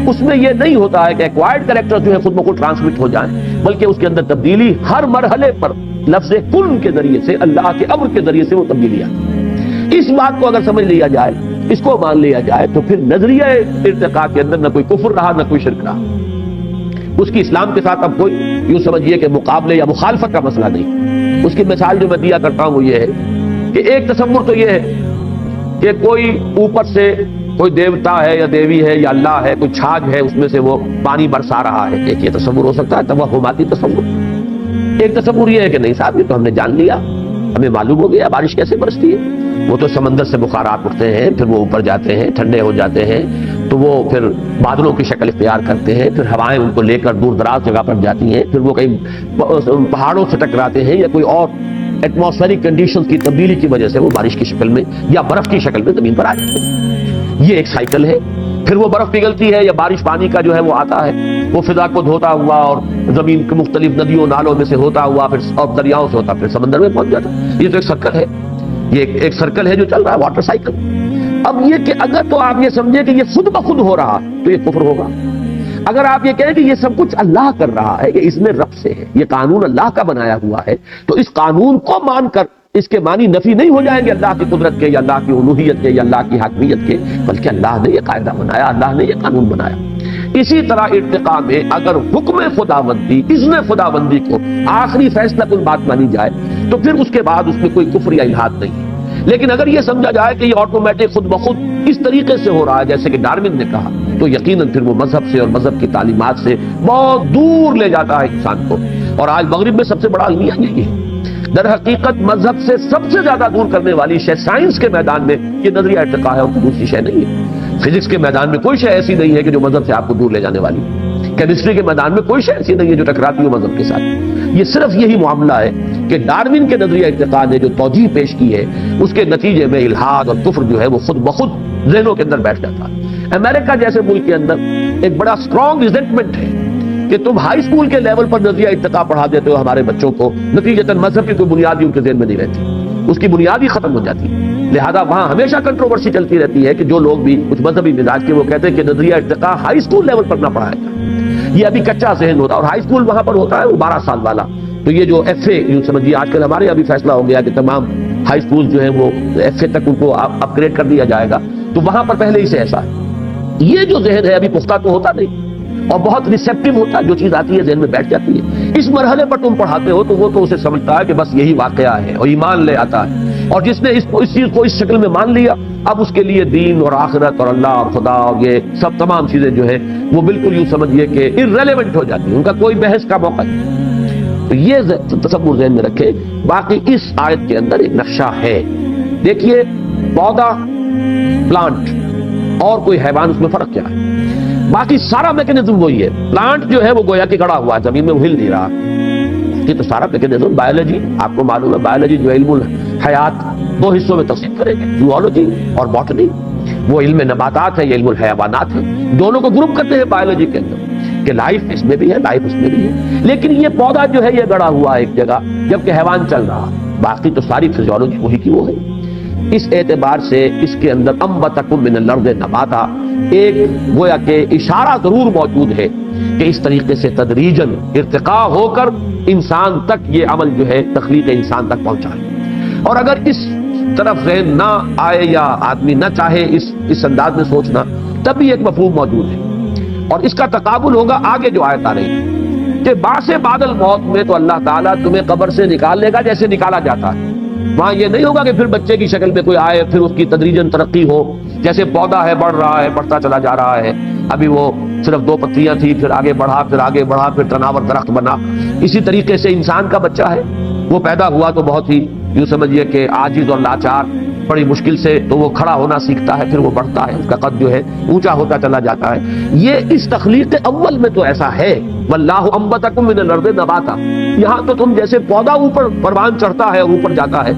اس میں یہ نہیں ہوتا ہے کہ ایکوائرڈ کریکٹر جو ہے خود بخود ٹرانسمٹ ہو جائیں، بلکہ اس کے اندر تبدیلی ہر مرحلے پر لفظ کن کے ذریعے سے، اللہ کے امر کے ذریعے سے وہ تبدیلی آتی ہے۔ اس بات کو اگر سمجھ لیا جائے، اس کو مان لیا جائے، تو پھر نظریہ ارتقاء کے اندر نہ کوئی کفر رہا نہ کوئی شرک رہا، اس کی اسلام کے ساتھ اب کوئی یوں سمجھیے کہ مقابلے یا مخالفت کا مسئلہ نہیں۔ اس کی مثال جو میں دیا کرتا ہوں وہ یہ ہے کہ ایک تصور تو یہ ہے کہ کوئی اوپر سے کوئی دیوتا ہے یا دیوی ہے یا اللہ ہے، کوئی چھاج ہے اس میں سے وہ پانی برسا رہا ہے، ایک یہ تصور ہو سکتا ہے، توہماتی تصور۔ ایک تصور یہ ہے کہ نہیں صاحب، یہ تو ہم نے جان لیا، ہمیں معلوم ہو گیا بارش کیسے برستی ہے، وہ تو سمندر سے بخارات اٹھتے ہیں، پھر وہ اوپر جاتے ہیں، ٹھنڈے ہو جاتے ہیں، تو وہ پھر بادلوں کی شکل اختیار کرتے ہیں، پھر ہوائیں ان کو لے کر دور دراز جگہ پر جاتی ہیں، پھر وہ کہیں پہاڑوں سے ٹکراتے ہیں یا کوئی اور ایٹماسفیرک کنڈیشنز کی تبدیلی کی وجہ سے وہ بارش کی شکل میں یا برف کی شکل میں زمین پر آ جاتے ہیں۔ یہ ایک سائیکل ہے۔ پھر وہ برف پگھلتی ہے یا بارش پانی کا جو ہے وہ آتا ہے، وہ فضا کو دھوتا ہوا اور زمین کے مختلف ندیوں نالوں میں سے ہوتا ہوا پھر اور دریاؤں سے ہوتا پھر سمندر میں پہنچ جاتا ہے۔ یہ تو ایک سرکل ہے، یہ ایک سرکل ہے جو چل رہا ہے، واٹر سائیکل۔ اب یہ کہ اگر تو آپ یہ سمجھے کہ یہ خود بخود ہو رہا تو یہ کفر ہوگا۔ اگر آپ یہ کہیں کہ یہ سب کچھ اللہ کر رہا ہے، یہ اس میں رب سے ہے، یہ قانون اللہ کا بنایا ہوا ہے، تو اس قانون کو مان کر اس کے معنی نفی نہیں ہو جائیں گے اللہ کی قدرت کے یا اللہ کی الوہیت کے یا اللہ کی حاکمیت کے، بلکہ اللہ نے یہ قاعدہ بنایا، اللہ نے یہ قانون بنایا۔ اسی طرح ارتقاء میں اگر حکم خداوندی، اذن خداوندی کو آخری فیصلہ کن بات مانی جائے تو پھر اس کے بعد اس میں کوئی کفر یا الحاد نہیں ہے۔ لیکن اگر یہ سمجھا جائے کہ یہ آٹومیٹک خود بخود اس طریقے سے ہو رہا ہے جیسے کہ ڈارون نے کہا، تو یقیناً پھر وہ مذہب سے اور مذہب کی تعلیمات سے بہت دور لے جاتا ہے انسان کو۔ اور آج مغرب میں سب سے بڑا المیہ یہی ہے۔ در حقیقت مذہب سے سب سے زیادہ دور کرنے والی شے سائنس کے میدان میں یہ نظریہ ارتقاء ہے، اور دوسری شے نہیں ہے۔ فزکس کے میدان میں کوئی شے ایسی نہیں ہے کہ جو مذہب سے آپ کو دور لے جانے والی۔ کیمسٹری کے میدان میں کوئی شے ایسی نہیں ہے جو ٹکراتی ہو مذہب کے ساتھ۔ یہ صرف یہی معاملہ ہے کہ ڈارون کے نظریہ ارتقاء نے جو توجیہ پیش کی ہے اس کے نتیجے میں الحاد اور کفر جو ہے وہ خود بخود ذہنوں کے اندر بیٹھ جاتا ہے۔ امریکہ جیسے ملک کے اندر ایک بڑا اسٹرانگ ریزنٹمنٹ ہے کہ تم ہائی اسکول کے لیول پر نظریہ ارتقاء پڑھا دیتے ہو ہمارے بچوں کو، نتیجتاً مذہب کی کوئی بنیادی ان کے ذہن میں نہیں رہتی، اس کی بنیاد ہی ختم ہو جاتی ہے۔ لہذا وہاں ہمیشہ کنٹروورسی چلتی رہتی ہے کہ جو لوگ بھی کچھ مذہبی مزاج کے وہ کہتے ہیں کہ نظریہ ارتقاء ہائی اسکول لیول پر نہ پڑھایا جائے، یہ ابھی کچا ذہن ہوتا ہے، اور ہائی اسکول وہاں پر ہوتا ہے وہ 12 سال والا۔ تو یہ جو ایف اے یوں سمجھیے، آج کل ہمارے ابھی فیصلہ ہو گیا کہ تمام ہائی اسکول جو ہیں وہ ایف اے تک ان کو اپ گریڈ کر دیا جائے گا، تو وہاں پر پہلے ہی سے ایسا ہے۔ یہ جو ذہن ہے ابھی پختہ تو ہوتا نہیں اور بہت ریسیپٹیو ہوتا ہے، جو چیز آتی ہے ذہن میں بیٹھ جاتی ہے۔ اس مرحلے پر تم پڑھاتے ہو تو وہ تو اسے سمجھتا ہے کہ بس یہی واقعہ ہے اور ایمان لے آتا ہے، اور جس نے اس چیز کو اس شکل میں مان لیا اب اس کے لیے دین اور آخرت اور اللہ اور خدا اور یہ سب تمام چیزیں جو ہے وہ بالکل یوں سمجھیے کہ irrelevant ہو جاتی ہیں، ان کا کوئی بحث کا موقع نہیں۔ تو یہ تصور ذہن میں رکھے۔ باقی اس آیت کے اندر ایک نقشہ ہے، دیکھیے پودا، پلانٹ اور کوئی حیوان، اس میں فرق کیا ہے؟ باقی سارا میکینزم وہی ہے۔ پلانٹ جو ہے وہ گویا کہ گڑا ہوا ہے، زمین میں وہ ہل نہیں رہا، یہ تو سارا میکینزم۔ بایولوجی آپ کو معلوم ہے، بایولوجی جو علم الحیات 2 حصوں میں تقسیم کرے گا، زوالوجی اور باٹنی۔ وہ علم نباتات ہے، یہ علم الحیوانات ہے، دونوں کو گروپ کرتے ہیں بایولوجی کے اندر کہ لائف اس میں بھی ہے، لائف اس میں بھی ہے۔ لیکن یہ پودا جو ہے یہ گڑا ہوا ہے ایک جگہ، جبکہ حیوان چل رہا، باقی تو ساری فزیولوجی وہی کی وہ ہے۔ اس اعتبار سے اس کے اندر انبتکم من الارض نباتا ایک گویا کہ اشارہ ضرور موجود ہے کہ اس طریقے سے تدریجاً ارتقاء ہو کر انسان تک یہ عمل جو ہے تخلیق انسان تک پہنچا ہے۔ اور اگر اس طرف ذہن نہ آئے یا آدمی نہ چاہے اس انداز میں سوچنا، تب بھی ایک مفہوم موجود ہے، اور اس کا تقابل ہوگا آگے جو آیت آ رہی ہے کہ بعث بعد الموت میں تو اللہ تعالیٰ تمہیں قبر سے نکال لے گا جیسے نکالا جاتا ہے۔ وہاں یہ نہیں ہوگا کہ پھر بچے کی شکل میں کوئی آئے، پھر اس کی تدریجاً ترقی ہو، جیسے پودا ہے بڑھ رہا ہے، بڑھتا چلا جا رہا ہے، ابھی وہ صرف 2 پتیاں تھی، پھر آگے بڑھا، پھر آگے بڑھا، پھر تناور درخت بنا۔ اسی طریقے سے انسان کا بچہ ہے، وہ پیدا ہوا تو بہت ہی یوں سمجھیے کہ عاجز اور لاچار، بڑی مشکل سے تو وہ کھڑا ہونا سیکھتا ہے، پھر وہ بڑھتا ہے، اس کا قد جو ہے اونچا ہوتا چلا جاتا ہے۔ یہ اس تخلیق اول میں تو ایسا ہے، واللہ انبتکم من الارض نباتا۔ یہاں تو تم جیسے پودا اوپر پروان چڑھتا ہے اور اوپر جاتا ہے،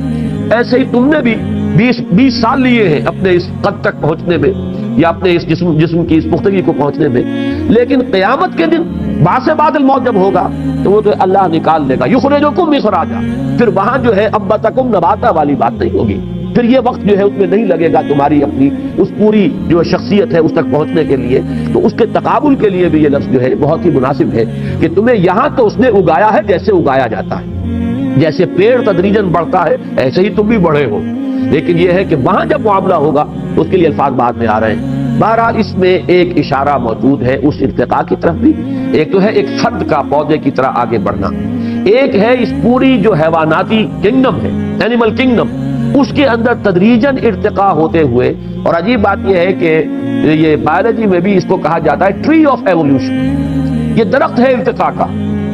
ایسے ہی تم نے بھی 20 سال لیے ہیں اپنے اس قد تک پہنچنے میں یا اپنے اس جسم کی اس پختگی کو پہنچنے میں، لیکن قیامت کے دن بعث بعد الموت جب ہوگا تو وہ تو اللہ نکال لے گا، یخرجکم اخراجا۔ پھر وہاں جو ہے انبتکم نباتا والی بات نہیں ہوگی، پھر یہ وقت جو ہے اس میں نہیں لگے گا تمہاری اپنی اس پوری جو شخصیت ہے اس تک پہنچنے کے لیے۔ تو اس کے تقابل کے لیے بھی یہ لفظ جو ہے بہت ہی مناسب ہے کہ تمہیں یہاں تو اس نے اگایا ہے جیسے اگایا جاتا ہے، جیسے پیڑ تدریجاً بڑھتا ہے ایسے ہی تم بھی بڑھے ہو، لیکن یہ ہے کہ وہاں جب معاملہ ہوگا تو اس کے لیے الفاظ بعد میں آ رہے ہیں۔ بہرحال اس میں ایک اشارہ موجود ہے اس ارتقاء کی طرف بھی، ایک تو ہے ایک فرد کا پودے کی طرح آگے بڑھنا، ایک ہے اس پوری جو حیواناتی کنگڈم ہے، اینیمل کنگڈم، اس کے اندر تدریجاً ارتقا ہوتے ہوئے. اور عجیب بات یہ ہے کہ یہ بایولوجی میں بھی اس کو کہا جاتا ہے ٹری آف ایوولوشن. یہ درخت ہے ارتقا کا،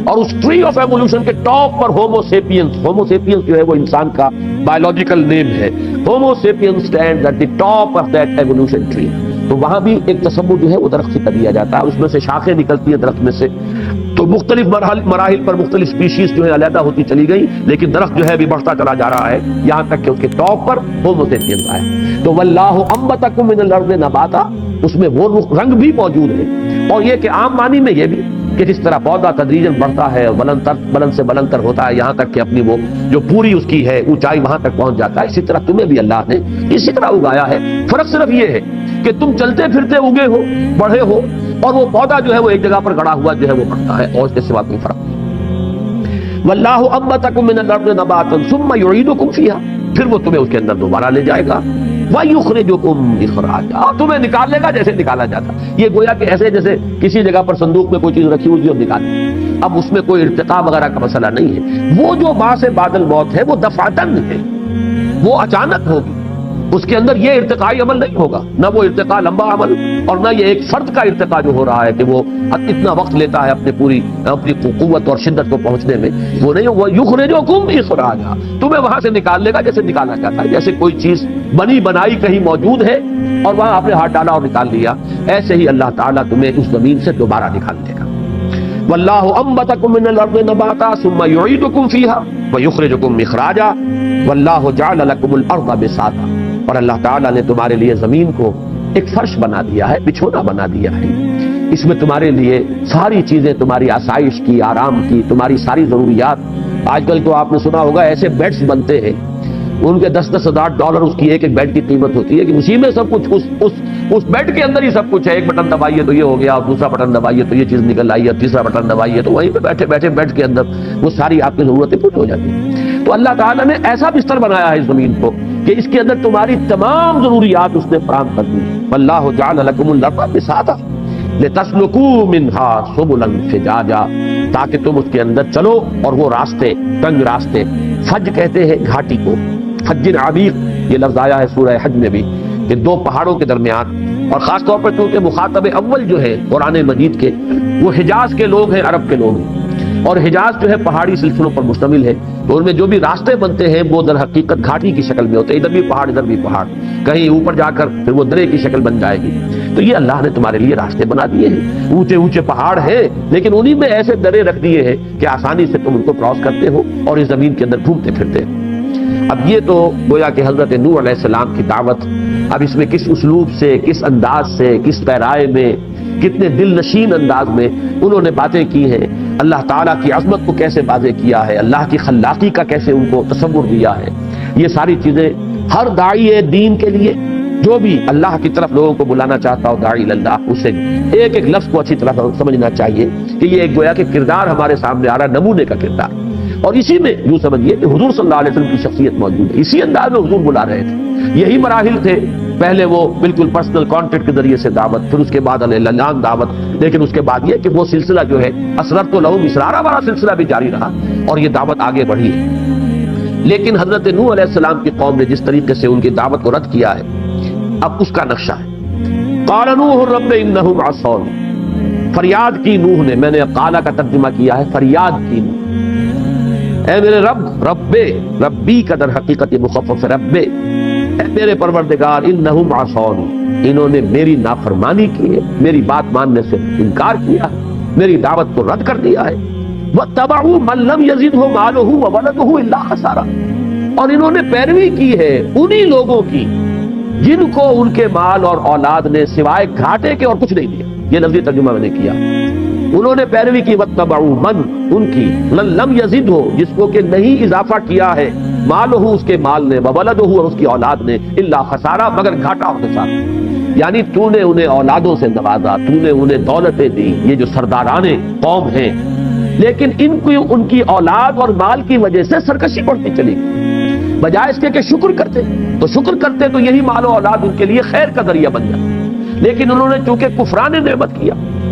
اور اس ٹری آف ایوولوشن کے ٹاپ پر ہومو سیپینس. ہومو سیپینس جو ہے وہ انسان کا بایولوجیکل نیم ہے. Homo sapiens stands at the top of that evolution tree. تو وہاں بھی ایک تصور جو ہے وہ درخت سے کر دیا جاتا ہے، اس میں سے شاخیں نکلتی ہیں درخت میں سے. تو مختلف مراحل پر مختلف اسپیشیز جو ہے علیحدہ ہوتی چلی گئی، لیکن درخت جو ہے ابھی بڑھتا چلا جا رہا ہے یہاں تک کہ اس کے ٹاپ پر ہومو سیپینس آیا. تو واللہ انبتکم من الارض نباتا، اس میں وہ رنگ بھی موجود ہے. اور یہ کہ عام معنی میں یہ بھی کہ جس طرح پودا تدریجاً بڑھتا ہے، بلند سے بلند تر ہوتا ہے یہاں تک کہ اپنی وہ جو پوری اس کی ہے اونچائی وہاں تک پہنچ جاتا ہے، اسی طرح تمہیں بھی اللہ نے اسی طرح اگایا ہے. فرق صرف یہ ہے کہ تم چلتے پھرتے اگے ہو، بڑھے ہو، اور وہ پودا جو ہے وہ ایک جگہ پر گڑا ہوا جو ہے وہ بڑھتا ہے، اور اس کے سوا کوئی فرق نہیں. واللہ انبتکم من الارض نباتا ثم یعیدکم فیہا، پھر وہ تمہیں اس کے اندر دوبارہ لے جائے گا. وَيُخْرِجُكُمْ إِخْرَاجًا، اور تمہیں نکال لے گا جیسے نکالا جاتا. یہ گویا کہ ایسے جیسے کسی جگہ پر صندوق میں کوئی چیز رکھی ہوئی اور نکالی، اب اس میں کوئی ارتقاء وغیرہ کا مسئلہ نہیں ہے. وہ جو باعث بعد الموت ہے وہ دفعتاً ہے، وہ اچانک ہوگی. اس کے اندر یہ ارتقائی عمل نہیں ہوگا، نہ وہ ارتقاء لمبا عمل، اور نہ یہ ایک فرد کا ارتقاء جو ہو رہا ہے کہ وہ اتنا وقت لیتا ہے اپنی قوت اور شدت کو پہنچنے میں. وہ نہیں، وہ یخرجکم اخراجا، تمہیں وہاں سے نکال لے گا جیسے نکالا جاتا ہے. جیسے کوئی چیز بنی بنائی کہیں موجود ہے اور وہاں آپ نے ہاتھ ڈالا اور نکال لیا، ایسے ہی اللہ تعالیٰ تمہیں اس زمین سے دوبارہ نکال دے گا. واللہ انبتکم من الارض نباتا ثم یعیدکم فیہا ویخرجکم اخراجا واللہ جعل لکم الارض بساطا، اور اللہ تعالیٰ نے تمہارے لیے زمین کو ایک فرش بنا دیا ہے، بچھونا بنا دیا ہے. اس میں تمہارے لیے ساری چیزیں، تمہاری آسائش کی، آرام کی، تمہاری ساری ضروریات. آج کل تو آپ نے سنا ہوگا ایسے بیڈز بنتے ہیں، ان کے $10,000 اس کی ایک بیڈ کی قیمت ہوتی ہے کہ اسی میں سب کچھ اس بیڈ کے اندر ہی سب کچھ ہے. ایک بٹن دبائیے تو یہ ہو گیا، اور دوسرا بٹن دبائیے تو یہ چیز نکل آئی، اور تیسرا بٹن دبائیے تو وہیں پہ بیٹھے بیٹھے بیڈ کے اندر وہ ساری آپ کی ضرورتیں پوری ہو جاتی ہیں. تو اللہ تعالیٰ نے ایسا بستر بنایا ہے اس زمین کو کہ اس کے اندر تمہاری تمام ضروریات اس نے فراہم کر دی. واللہ جعل لکم الارض بساطا لتسلکوا منها سبلا فجاجا، تاکہ تم اس کے اندر چلو اور وہ راستے، تنگ راستے، فج کہتے ہیں گھاٹی کو، فج عمیق یہ لفظ آیا ہے سورہ حج میں بھی کہ دو پہاڑوں کے درمیان. اور خاص طور پر چونکہ مخاطب اول جو ہے قرآن مجید کے وہ حجاز کے لوگ ہیں، عرب کے لوگ ہیں، اور حجاز جو ہے پہاڑی سلسلوں پر مشتمل ہے. تو ان میں جو بھی راستے بنتے ہیں وہ در حقیقت گھاٹی کی شکل میں ہوتے ہیں، ادھر بھی پہاڑ ادھر بھی پہاڑ، کہیں اوپر جا کر پھر وہ درے کی شکل بن جائے گی. تو یہ اللہ نے تمہارے لیے راستے بنا دیے ہیں. اونچے اونچے پہاڑ ہیں لیکن انہی میں ایسے درے رکھ دیے ہیں کہ آسانی سے تم ان کو کراس کرتے ہو اور اس زمین کے اندر گھومتے پھرتے ہو. اب یہ تو گویا کہ حضرت نوح علیہ السلام کی دعوت. اب اس میں کس اسلوب سے، کس انداز سے، کس پیرائے میں، کتنے دل نشین انداز میں انہوں نے باتیں کی ہیں، اللہ تعالیٰ کی عظمت کو کیسے واضح کیا ہے، اللہ کی خلاقی کا کیسے ان کو تصور دیا ہے. یہ ساری چیزیں ہر داعی دین کے لیے جو بھی اللہ کی طرف لوگوں کو بلانا چاہتا ہو، داعی اللہ، اسے ایک ایک لفظ کو اچھی طرح سمجھنا چاہیے کہ یہ ایک گویا کہ کردار ہمارے سامنے آ رہا ہے، نمونے کا کردار. اور اسی میں یوں سمجھیے کہ حضور صلی اللہ علیہ وسلم کی شخصیت موجود ہے. اسی انداز میں حضور بلا رہے تھے. یہی مراحل تھے، پہلے وہ بالکل پرسنل کانٹیکٹ کے ذریعے سے دعوت، پھر اس کے بعد اعلان دعوت، لیکن اس کے بعد یہ کہ وہ سلسلہ جو ہے اسررت لہم اسرارا والا سلسلہ بھی جاری رہا اور یہ دعوت آگے بڑھی ہے. لیکن حضرت نوح علیہ السلام کی قوم نے جس طریقے سے ان کی دعوت کو رد کیا ہے، اب اس کا نقشہ ہے. قال نوح رب انہم عصون، فریاد کی نوح نے، میں نے قالا کا ترجمہ کیا ہے فریاد کی نوح، اے میرے رب، ربی کا در حقیقت یہ مخفف رب، اے میرے پروردگار، انہم عصون، انہوں نے میری نافرمانی کی ہے، میری بات ماننے سے انکار کیا، میری دعوت کو رد کر دیا ہے. واتبعوا من لم يزدہ مالہ وولدہ الا خسارا، اور انہوں نے پیروی کی ہے انہی لوگوں کی جن کو ان کے مال اور اولاد نے سوائے گھاٹے کے اور کچھ نہیں دیا. یہ لفظی ترجمہ میں نے کیا. انہوں نے پیروی کی واتبعوا من، ان کی، لم یزدہ، جس کو کہ نہیں اضافہ کیا ہے، مالہ، اس کے مال نے، وولدہ، اور اس کی اولاد نے، الا خسارا، مگر گھاٹا اور خسارا. یعنی تو نے انہیں اولادوں سے نوازا، تو نے انہیں دولتیں دی، یہ جو سرداران قوم ہیں، لیکن ان کی اولاد اور مال کی وجہ سے سرکشی بڑھتی چلی گئی. بجائے اس کے کہ شکر کرتے تو شکر کرتے تو یہی مال و اولاد ان کے لیے خیر کا ذریعہ بن جاتا، لیکن انہوں نے چونکہ کفران نعمت کیا،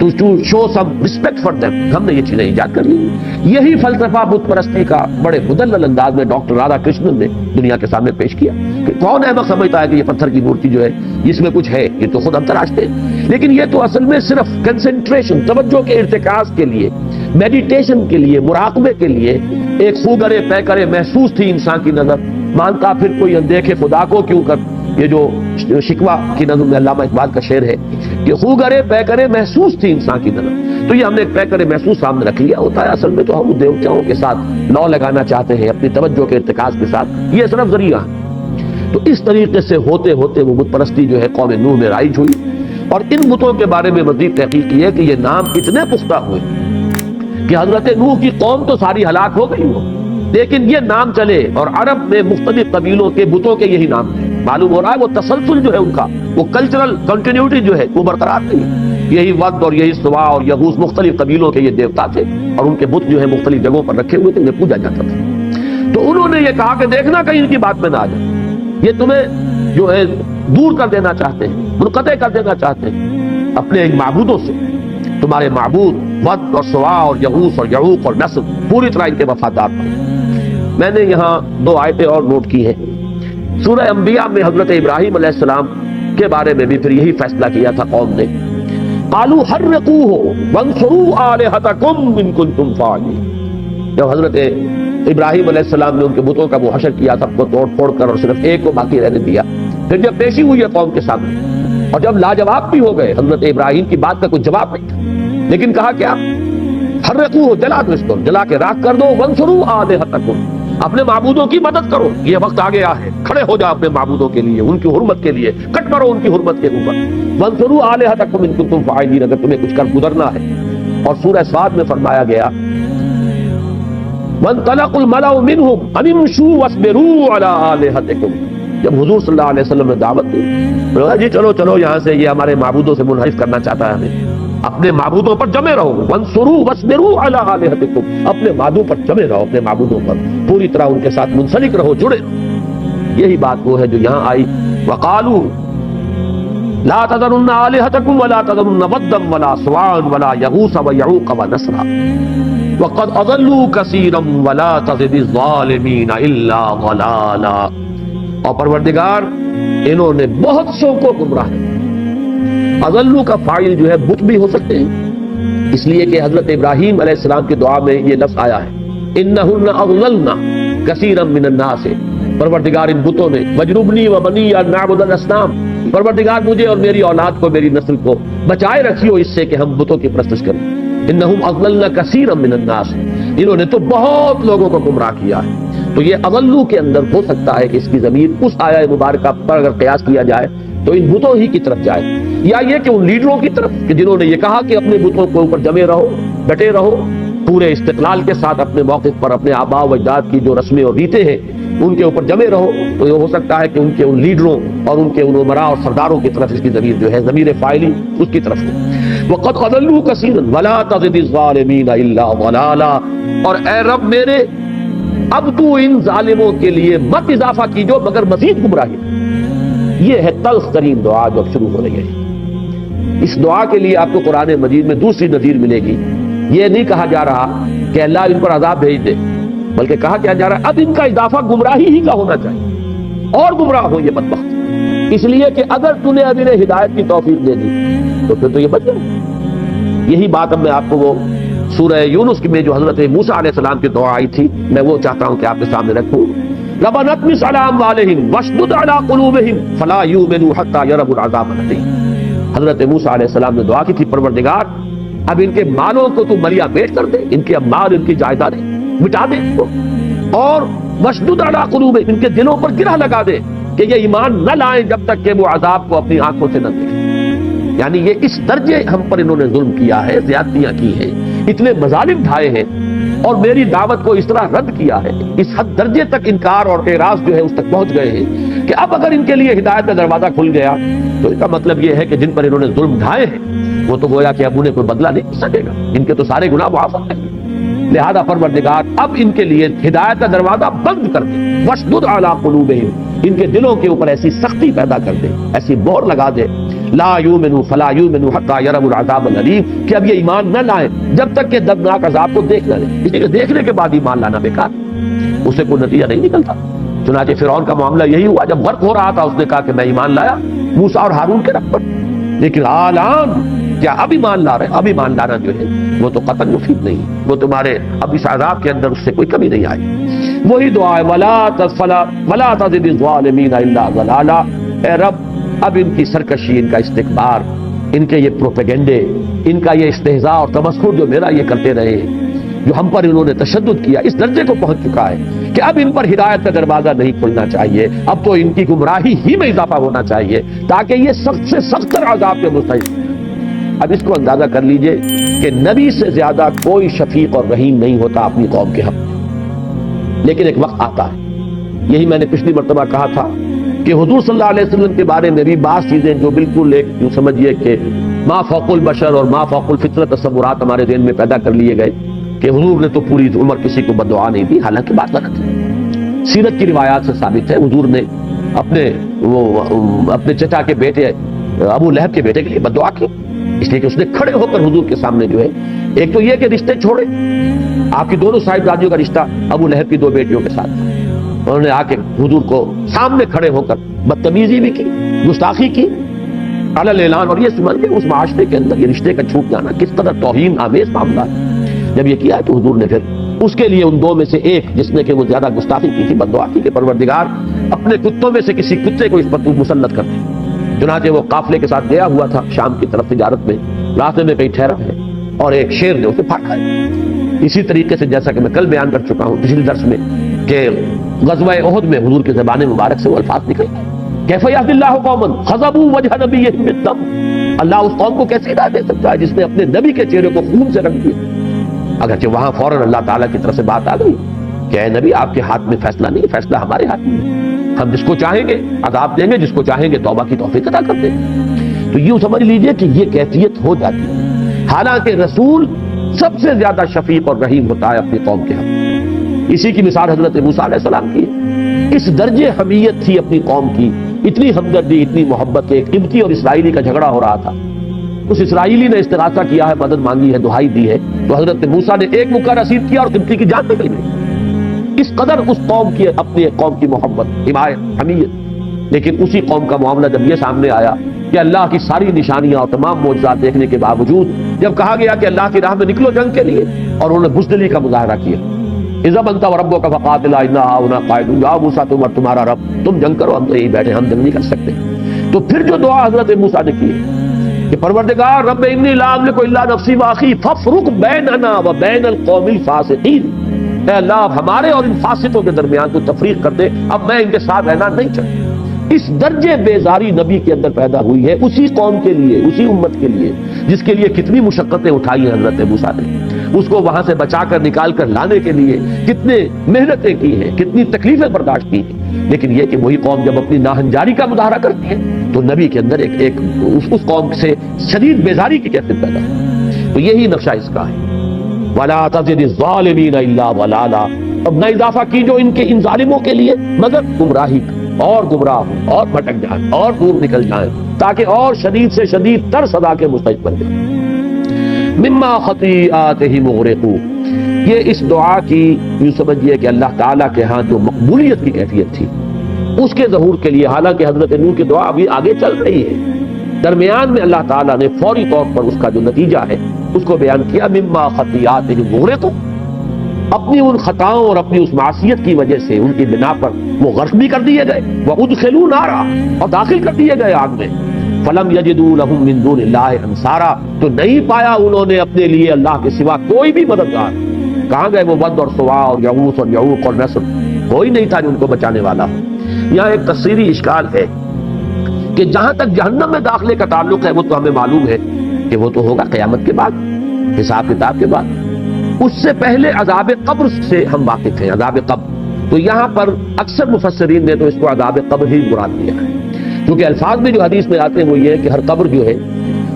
to show some respect for them. ہم نے یہ چیزیں ایجاد کر لی. یہی فلسفہ بت پرستی کا بڑے مدلل انداز میں ڈاکٹر رادھا کرشنن نے دنیا کے سامنے پیش کیا کہ کون احمق سمجھتا ہے کہ یہ پتھر کی مورتی جو ہے اس میں کچھ ہے، یہ تو خود ہم تراشتے ہیں. لیکن یہ تو اصل میں صرف کنسنٹریشن، توجہ کے ارتکاز کے لیے، میڈیٹیشن کے لیے، مراقبے کے لیے ایک خوگرے پیکرے محسوس تھی انسان کی نظر. مانتا پھر کوئی اندیکھے خدا کو کیوں کر، یہ جو شکوہ کی نظم میں علامہ اقبال کا شعر ہے کہ خوگرے پیکرے محسوس تھی انسان کی نظر. تو یہ ہم نے ایک پیکرے محسوس سامنے رکھ لیا ہوتا ہے. اصل میں تو ہم دیوتاؤں کے ساتھ لو لگانا چاہتے ہیں اپنی توجہ کے ارتکاز کے ساتھ، یہ صرف ذریعہ. تو اس طریقے سے ہوتے ہوتے وہ بت پرستی جو ہے قوم نوح میں رائج ہوئی، اور ان بتوں کے بارے میں مزید تحقیق کی ہے کہ یہ نام اتنے پختہ ہوئے کہ حضرت نوح کی قوم تو ساری ہلاک ہو گئی ہو، لیکن یہ نام چلے اور عرب میں مختلف قبیلوں کے بتوں کے یہی نام تھے. معلوم ہو رہا ہے وہ تسلسل جو ہے ان کا، وہ کلچرل کنٹینیوٹی جو ہے وہ برقرار تھی. یہی ود اور یہی سوا اور یغوث مختلف قبیلوں کے یہ دیوتا تھے، اور ان کے بت جو ہے مختلف جگہوں پر رکھے ہوئے تھے، انہیں پوجا جاتا تھا. تو انہوں نے یہ کہا کہ دیکھنا کہیں ان کی بات میں نہ آ جائے، یہ تمہیں جو ہے دور کر دینا چاہتے ہیں، منقطع کر دینا چاہتے ہیں اپنے ان معبودوں سے. تمہارے معبود ود اور سوا اور یغوث اور یعوق اور نصر پوری طرح ان کے وفادار تھے. میں نے یہاں 2 آیتیں اور نوٹ کی ہیں. سورہ انبیاء میں حضرت ابراہیم علیہ السلام کے بارے میں بھی پھر یہی فیصلہ کیا تھا قوم نے. قالوا حرقوه وانصروا آلهتكم ان كنتم فاعلين. جب حضرت ابراہیم علیہ السلام نے ان کے بتوں کا وہ حشر کیا، سب کو توڑ پھوڑ کر اور صرف ایک کو باقی رہنے دیا، پھر جب پیشی ہوئی ہے قوم کے سامنے اور جب لاجواب بھی ہو گئے، حضرت ابراہیم کی بات کا کوئی جواب نہیں تھا، لیکن کہا کیا؟ حرقوه، جلا دو اس کو، جلا کے راکھ کر دو. وانصروا آلهتكم، اپنے معبودوں کی مدد کرو. یہ وقت آ گیا ہے، کھڑے ہو جاؤ اپنے معبودوں کے لیے، ان کی حرمت کے لیے، کٹ مرو ان کی حرمت کے اوپر. وانصروا آلهتكم ان كنتم فاعلين، اگر تمہیں کچھ کر گزرنا ہے. اور سورہ صاد میں فرمایا گیا وانطلق الملأ منهم ان امشوا واصبروا على آلهتكم. جب حضور صلی اللہ علیہ وسلم نے دعوت دی، بولا جی چلو چلو یہاں سے، یہ ہمارے معبودوں سے منحرف کرنا چاہتا ہے ہمیں، اپنے معبودوں پر جمے رہو. وانصروا واصبروا على آلهتكم، اپنے معبودوں پر جمے رہو، اپنے معبودوں پر پوری طرح ان کے ساتھ منسلک رہو، جڑے رہو. یہی بات وہ ہے جو یہاں آئی. وقالوا لا تذرن آلهتكم ولا تذرن ودا ولا سواعا ولا يغوث ويعوق ونسرا وقد اضلوا كثيرا ولا تزد الظالمين الا ضلالا. اور پروردگار انہوں نے بہت سو کو گمراہ کیا. اضلوا کا فاعل جو ہے بت بھی ہو سکتے ہیں، اس لیے کہ حضرت ابراہیم علیہ السلام کی دعا میں یہ لفظ آیا ہے انہن اضللن کثیرا من الناس. پروردگار ان بتوں نے وجنبنی وبنی ان نعبد الاصنام، پروردگار مجھے اور میری اولاد کو، میری نسل کو بچائے رکھیو اس سے کہ ہم بتوں کی پرستش کریں. انہم اضللن کثیرا من الناس، انہوں نے تو بہت لوگوں کو گمراہ کیا ہے. تو یہ اضلوا کے اندر ہو سکتا ہے کہ اس کی ضمیر اس آیہ مبارکہ پر اگر قیاس کیا جائے تو ان بتوں ہی کی طرف جائے، یا یہ کہ ان لیڈروں کی طرف کہ جنہوں نے یہ کہا کہ اپنے بتوں کے اوپر جمے رہو، ڈٹے رہو، پورے استقلال کے ساتھ اپنے موقف پر اپنے آباء و اجداد کی جو رسمیں اور ریتیں ہیں ان کے اوپر جمے رہو. تو یہ ہو سکتا ہے کہ ان کے ان لیڈروں اور ان کے ان عمراء اور سرداروں کی طرف اس کی ضمیر جو ہے، ضمیر فاعلی اس کی طرف ہو. وقد اضلوا كثيرا ولا تزد الظالمين الا ضلالا. اور اے رب میرے، اب تو ان ظالموں کے لیے مت اضافہ کیجو مگر مزید گمراہی. یہ ہے تلخ ترین دعا جو اب شروع ہو رہی ہے. اس دعا کے لیے آپ کو قرآن مجید میں دوسری نظیر ملے گی. یہ نہیں کہا جا رہا کہ اللہ ان پر عذاب بھیج دے، بلکہ کہا کیا جا رہا ہے اب ان کا اضافہ گمراہی ہی کا ہونا چاہیے، اور گمراہ ہو یہ بدبخت. اس لیے کہ اگر تو نے اب انہیں ہدایت کی توفیق دے دی تو پھر تو یہ بچ گئے. یہی بات اب میں آپ کو وہ سورہ یونس میں جو حضرت موسیٰ علیہ السلام کی دعا آئی تھی، میں وہ چاہتا ہوں کہ آپ کے سامنے رکھوں. ربنا اطمس على اموالهم واشدد على قلوبهم فلا يؤمنوا حتى يروا العذاب الأليم. حضرت موسیٰ علیہ السلام نے دعا کی تھی پروردگار اب ان کے مالوں کو تو ملیا بیچ کر دے، ان کے اموال، ان کی جائیدادیں مٹا دے، اور واشدد على قلوبهم، ان کے دلوں پر گرہ لگا دے کہ یہ ایمان نہ لائیں جب تک کہ وہ عذاب کو اپنی آنکھوں سے نہ دیکھیں. یعنی یہ اس درجے ہم پر انہوں نے ظلم کیا ہے، زیادتیاں کی ہیں، اتنے مظالم ڈھائے ہیں، اور میری دعوت کو اس طرح رد کیا ہے، اس حد درجے تک انکار اور اعراض جو ہے اس تک پہنچ گئے ہیں کہ اب اگر ان کے لیے ہدایت کا دروازہ کھل گیا تو اس کا مطلب یہ ہے کہ جن پر انہوں نے ظلم ڈھائے ہیں وہ تو گویا کہ اب انہیں کوئی بدلہ نہیں مل سکے گا، ان کے تو سارے گناہ معاف ہیں. لہذا پروردگار اب ان کے لیے ہدایت کا دروازہ بند کر دے. واشدد علی قلوبہم، ان کے دلوں کے اوپر ایسی سختی پیدا کر دے، ایسی مہر لگا دے لا یؤمنوا فلا یؤمنوا حتی یروا العذاب العلیم، کہ اب یہ ایمان نہ لائیں جب تک کہ دردناک عذاب کو دیکھ نہ لیں۔ اس لیے دیکھنے کے بعد ایمان لانا بیکار، اس سے کوئی نتیجہ نہیں نکلتا۔ چنانچہ فرعون کا معاملہ یہی ہوا، جب غرق ہو رہا تھا اس نے کہا کہ میں ایمان لایا موسیٰ اور ہارون کے رب پر، لیکن آلان کیا اب ایمان لا رہے ہیں؟ اب ایمان لانا جو ہے وہ تو قطعاً مفید نہیں، وہ تمہارے اب اس عذاب کے اندر اس سے کوئی کمی نہیں آئی۔ وہی دعا ہے ولا تزد الظالمین الا ضلالا، اے رب اب ان کی سرکشی، ان کا استکبار، ان کے یہ پروپیگنڈے، ان کا یہ استہزاء اور تمسخر جو میرا یہ کرتے رہے، جو ہم پر انہوں نے تشدد کیا، اس درجے کو پہنچ چکا ہے کہ اب ان پر ہدایت کا دروازہ نہیں کھلنا چاہیے، اب تو ان کی گمراہی ہی میں اضافہ ہونا چاہیے تاکہ یہ سخت سے سختر عذاب کے مستحق۔ اب اس کو اندازہ کر لیجئے کہ نبی سے زیادہ کوئی شفیق اور رحیم نہیں ہوتا اپنی قوم کے حق میں، لیکن ایک وقت آتا ہے، یہی میں نے پچھلی مرتبہ کہا تھا کہ حضور صلی اللہ علیہ وسلم کے بارے میں بھی بعض چیزیں جو بالکل ایک یوں سمجھیے کہ ما فوق البشر اور ما فوق الفطرت تصورات ہمارے ذہن میں پیدا کر لیے گئے کہ حضور نے تو پوری عمر کسی کو بددعا نہیں دی، حالانکہ بات غلط ہے۔ سیرت کی روایات سے ثابت ہے حضور نے اپنے چچا کے بیٹے ابو لہب کے بیٹے کے لیے بددعا کی، اس لیے کہ اس نے کھڑے ہو کر حضور کے سامنے جو ہے ایک تو یہ کہ رشتے چھوڑے، آپ کی دونوں صاحبزادیوں کا رشتہ ابو لہب کی دو بیٹیوں کے ساتھ، انہوں نے آ کے حضور کو سامنے کھڑے ہو کر بدتمیزی بھی کی، گستاخی کی علی اعلان، اور یہ سمجھے اس معاشرے کے اندر یہ رشتے کا چھوٹ جانا کس قدر توہین آمیز معاملہ ہے۔ جب یہ کیا تو حضور نے پھر اس کے لیے ان دو میں سے ایک جس نے کہ وہ زیادہ گستاخی کی تھی بددعا کی کہ پروردگار اپنے کتوں میں سے کسی کتے کو اس پر تو مسلط کر دے۔ چنانچہ وہ قافلے کے ساتھ گیا ہوا تھا شام کی طرف تجارت میں، راستے میں کہیں ٹھہرا ہے اور ایک شیر نے اسے پھاڑا ہے۔ اسی طریقے سے جیسا کہ میں کل بیان کر چکا ہوں پچھلی درس میں کہ غزوہ احد میں حضور کی زبان مبارک سے وہ الفاظ نکلے کیف یہدی اللہ قوما خضبوا وجہ نبیہم بالدم، اللہ اس قوم کو کیسے ہدایت دے سکتا ہے جس نے اپنے نبی کے چہرے کو خون سے رنگ دیا۔ اگرچہ وہاں فوراً اللہ تعالیٰ کی طرف سے بات آ گئی کہ اے نبی آپ کے ہاتھ میں فیصلہ نہیں، فیصلہ ہمارے ہاتھ میں ہے، ہم جس کو چاہیں گے عذاب دیں گے، جس کو چاہیں گے توبہ کی توفیق عطا کر دیں گے۔ تو یوں سمجھ لیجئے کہ یہ کیفیت ہو جاتی ہے، حالانکہ رسول سب سے زیادہ شفیق اور رحیم ہوتا ہے اپنی قوم کے حق۔ اسی کی مثال حضرت موسیٰ علیہ السلام کی ہے، اس درجے حمیت تھی اپنی قوم کی، اتنی ہمدردی، اتنی محبت کہ ایک قبطی اور اسرائیلی کا جھگڑا ہو رہا تھا، اس اسرائیلی نے استغاثہ کیا ہے، مدد مانگی ہے، دہائی دی ہے، تو حضرت موسیٰ نے ایک مکہ رسید کیا اور قبطی کی جان نکل گئی۔ اس قدر اس قوم کی اپنی قوم کی محبت، حمایت، حمیت۔ لیکن اسی قوم کا معاملہ جب یہ سامنے آیا کہ اللہ کی ساری نشانیاں اور تمام معجزات دیکھنے کے باوجود جب کہا گیا کہ اللہ کی راہ میں نکلو جنگ کے لیے، اور انہوں نے بزدلی کا مظاہرہ کیا، اذا انت وربک فقاتلا انا ہاؤنا قاعدون، یا موسیٰ تم اور تمہارا رب تم جنگ کرو، ہم تو یہی بیٹھے، ہم جنگ نہیں کر سکتے۔ تو پھر جو دعا حضرت موسیٰ نے کی کہ پروردگار رب انی لا املک الا نفسی واخی فافرق بیننا وبین القوم الفاسقین، اے اللہ اب ہمارے اور ان فاسقوں کے درمیان تو تفریق کر دے، اب میں ان کے ساتھ رہنا نہیں چاہتا۔ اس درجے بیزاری نبی کے اندر پیدا ہوئی ہے اسی قوم کے لیے، اسی امت کے لیے جس کے لیے کتنی مشقتیں اٹھائی ہیں حضرت موسیٰ نے، اس کو وہاں سے بچا کر نکال کر لانے کے لیے کتنے محنتیں کی ہیں، کتنی تکلیفیں برداشت کی ہیں۔ لیکن یہ کہ وہی قوم جب اپنی ناہنجاری کا مظاہرہ کرتی ہے تو نبی کے اندر ایک اس قوم سے شدید بیزاری کی کیفیت پیدا ہے۔ تو یہی نقشہ اس کا ہے، وَلَا تَزِدِ الظَّالِمِينَ إِلَّا ضَلَالًا، اب نہ اضافہ کیجو ان ظالموں کے لیے مگر گمراہی، اور گمراہ ہوں اور بھٹک جائیں اور دور نکل جائیں، تاکہ اور شدید سے شدید تر سزا کے مستحق بن جائیں۔ مما خطیئاتہم مغرقون، یہ اس دعا کی یوں سمجھیے کہ اللہ تعالیٰ کے ہاں جو مقبولیت کی کیفیت تھی اس کے ظہور کے لیے، حالانکہ حضرت نوح کی دعا ابھی آگے چل رہی ہے، درمیان میں اللہ تعالیٰ نے فوری طور پر اس کا جو نتیجہ ہے اس کو بیان کیا، مما خطیئاتہم مغرقون، اپنی ان خطاؤں اور اپنی اس معصیت کی وجہ سے ان کی بنا پر وہ غرق بھی کر دیے گئے، وَأُدْخِلُوا نَارًا، اور داخل کر دیے گئے آگ میں، فَلَمْ يَجِدُوا لَهُم مِّن دُونِ اللَّهِ أَنصَارًا، تو نہیں پایا انہوں نے اپنے لیے اللہ کے سوا کوئی بھی مددگار۔ کہاں گئے وہ ود اور سوا اور یغوث اور یعوق اور نصر، کوئی نہیں تھا جو ان کو بچانے والا ہو۔ یہاں ایک تفسیری اشکال ہے کہ جہاں تک جہنم میں داخلے کا تعلق ہے وہ تو ہمیں معلوم ہے کہ وہ تو ہوگا قیامت کے بعد، حساب کتاب کے بعد، اس سے پہلے عذاب قبر سے ہم واقف ہیں، عذاب قبر۔ تو یہاں پر اکثر مفسرین نے تو اس کو عذاب قبر ہی مراد دیا ہے، کیونکہ الفاظ میں جو حدیث میں آتے ہیں وہ یہ ہے کہ ہر قبر جو ہے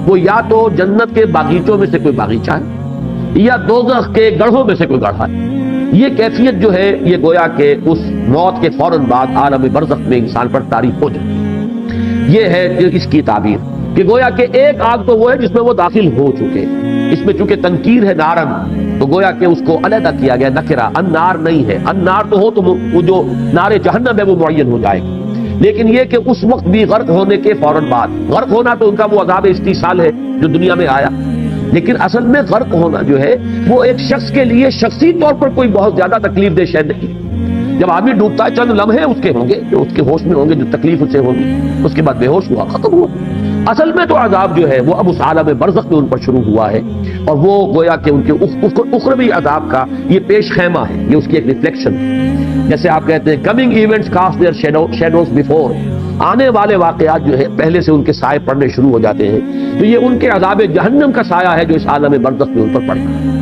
وہ یا تو جنت کے باغیچوں میں سے کوئی باغیچہ ہے یا دوزخ کے گڑھوں میں سے کوئی گڑھا ہے۔ یہ کیفیت جو ہے یہ گویا کہ اس موت کے فوراً بعد عالم برزخ میں انسان پر طاری ہو جاتی ہے، یہ ہے اس کی تعبیر۔ کہ گویا کہ ایک آگ تو وہ ہے جس میں وہ داخل ہو چکے، اس میں چونکہ تنکیر ہے نارن، تو گویا کہ اس کو علیحدہ کیا گیا، نکرہ، النار نہیں ہے، النار تو ہو تو وہ جو نار جہنم ہے وہ معین ہو جائے گی، لیکن یہ کہ اس وقت بھی غرق ہونے کے فوراً بعد، غرق ہونا تو ان کا وہ عذاب استیصال ہے جو دنیا میں آیا، لیکن اصل میں غرق ہونا جو ہے وہ ایک شخص کے لیے شخصی طور پر کوئی بہت زیادہ تکلیف دہ شے نہیں۔ جب آدمی ڈوبتا ہے چند لمحے اس کے ہوں گے جو اس کے ہوش میں ہوں گے، جو تکلیف اسے ہوگی، اس کے بعد بے ہوش ہوا، ختم ہوا۔ اصل میں تو عذاب جو ہے وہ اب اس عالم برزخ میں ان پر شروع ہوا ہے، اور وہ گویا کہ ان کے اخروی عذاب کا یہ پیش خیمہ ہے، یہ اس کی ایک ریفلیکشن ہے۔ جیسے آپ کہتے ہیں coming events cast their shadows before, آنے والے واقعات جو ہے پہلے سے ان کے سائے پڑنے شروع ہو جاتے ہیں، تو یہ ان کے عذاب جہنم کا سایہ ہے جو اس عالم برزخ میں ان پر پڑتا ہے۔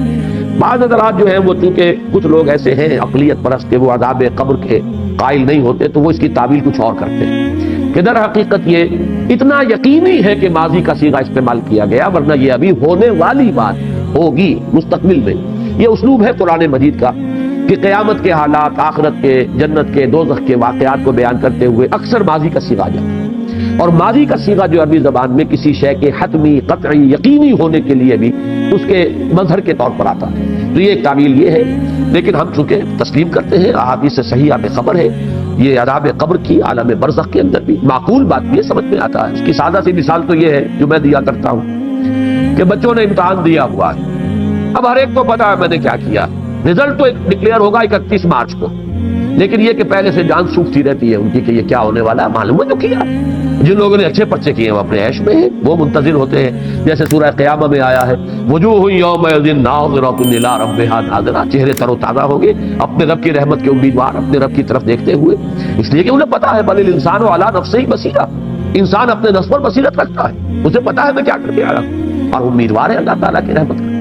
بعض حضرات جو ہیں وہ چونکہ کچھ لوگ ایسے ہیں عقلیت پرست کہ وہ عذاب قبر کے قائل نہیں ہوتے، تو وہ اس کی تعبیر کچھ اور کرتے ہیں کہ در حقیقت یہ اتنا یقینی ہے کہ ماضی کا صیغہ استعمال کیا گیا، ورنہ یہ ابھی ہونے والی بات ہوگی مستقبل میں۔ یہ اسلوب ہے قرآن مجید کا کہ قیامت کے حالات، آخرت کے، جنت کے، دوزخ کے واقعات کو بیان کرتے ہوئے اکثر ماضی کا صیغہ جاتا ہے، اور ماضی کا صیغہ جو عربی زبان میں کسی شے کے حتمی، قطعی، یقینی ہونے کے لیے بھی اس کے مظہر کے طور پر آتا ہے، تو یہ ایک تعبیر یہ ہے۔ لیکن ہم چونکہ تسلیم کرتے ہیں، احادیث صحیحہ میں خبر ہے، یہ عذاب قبر کی عالم برزخ کے اندر بھی معقول بات بھی سمجھ میں آتا ہے۔ اس کی سادہ سی مثال تو یہ ہے جو میں دیا کرتا ہوں کہ بچوں نے امتحان دیا ہوا ہے، اب ہر ایک کو پتا ہے میں نے کیا کیا، رزلٹ تو ڈکلیئر ہوگا 31 مارچ کو، لیکن یہ کہ پہلے سے جان سوکھتی رہتی ہے ان کی کہ یہ کیا ہونے والا ہے، معلوم ہے جو کیا۔ جن لوگوں نے اچھے پرچے کیے ہیں وہ اپنے عیش میں ہیں، وہ منتظر ہوتے ہیں، جیسے سورہ قیامہ میں آیا ہے وجوہ یومئذ ناظرۃ الی ربھا ناظرہ، چہرے تر و تازہ ہوں گے اپنے رب کی رحمت کے امیدوار، اپنے رب کی طرف دیکھتے ہوئے، اس لیے کہ انہیں پتا ہے بل الانسان علی نفسہ بصیرہ، انسان اپنے نفس پر بصیرت رکھتا ہے، اسے پتا ہے میں کیا کر کے آیا ہوں، اور امیدوار ہے اللہ تعالیٰ کی رحمت کا۔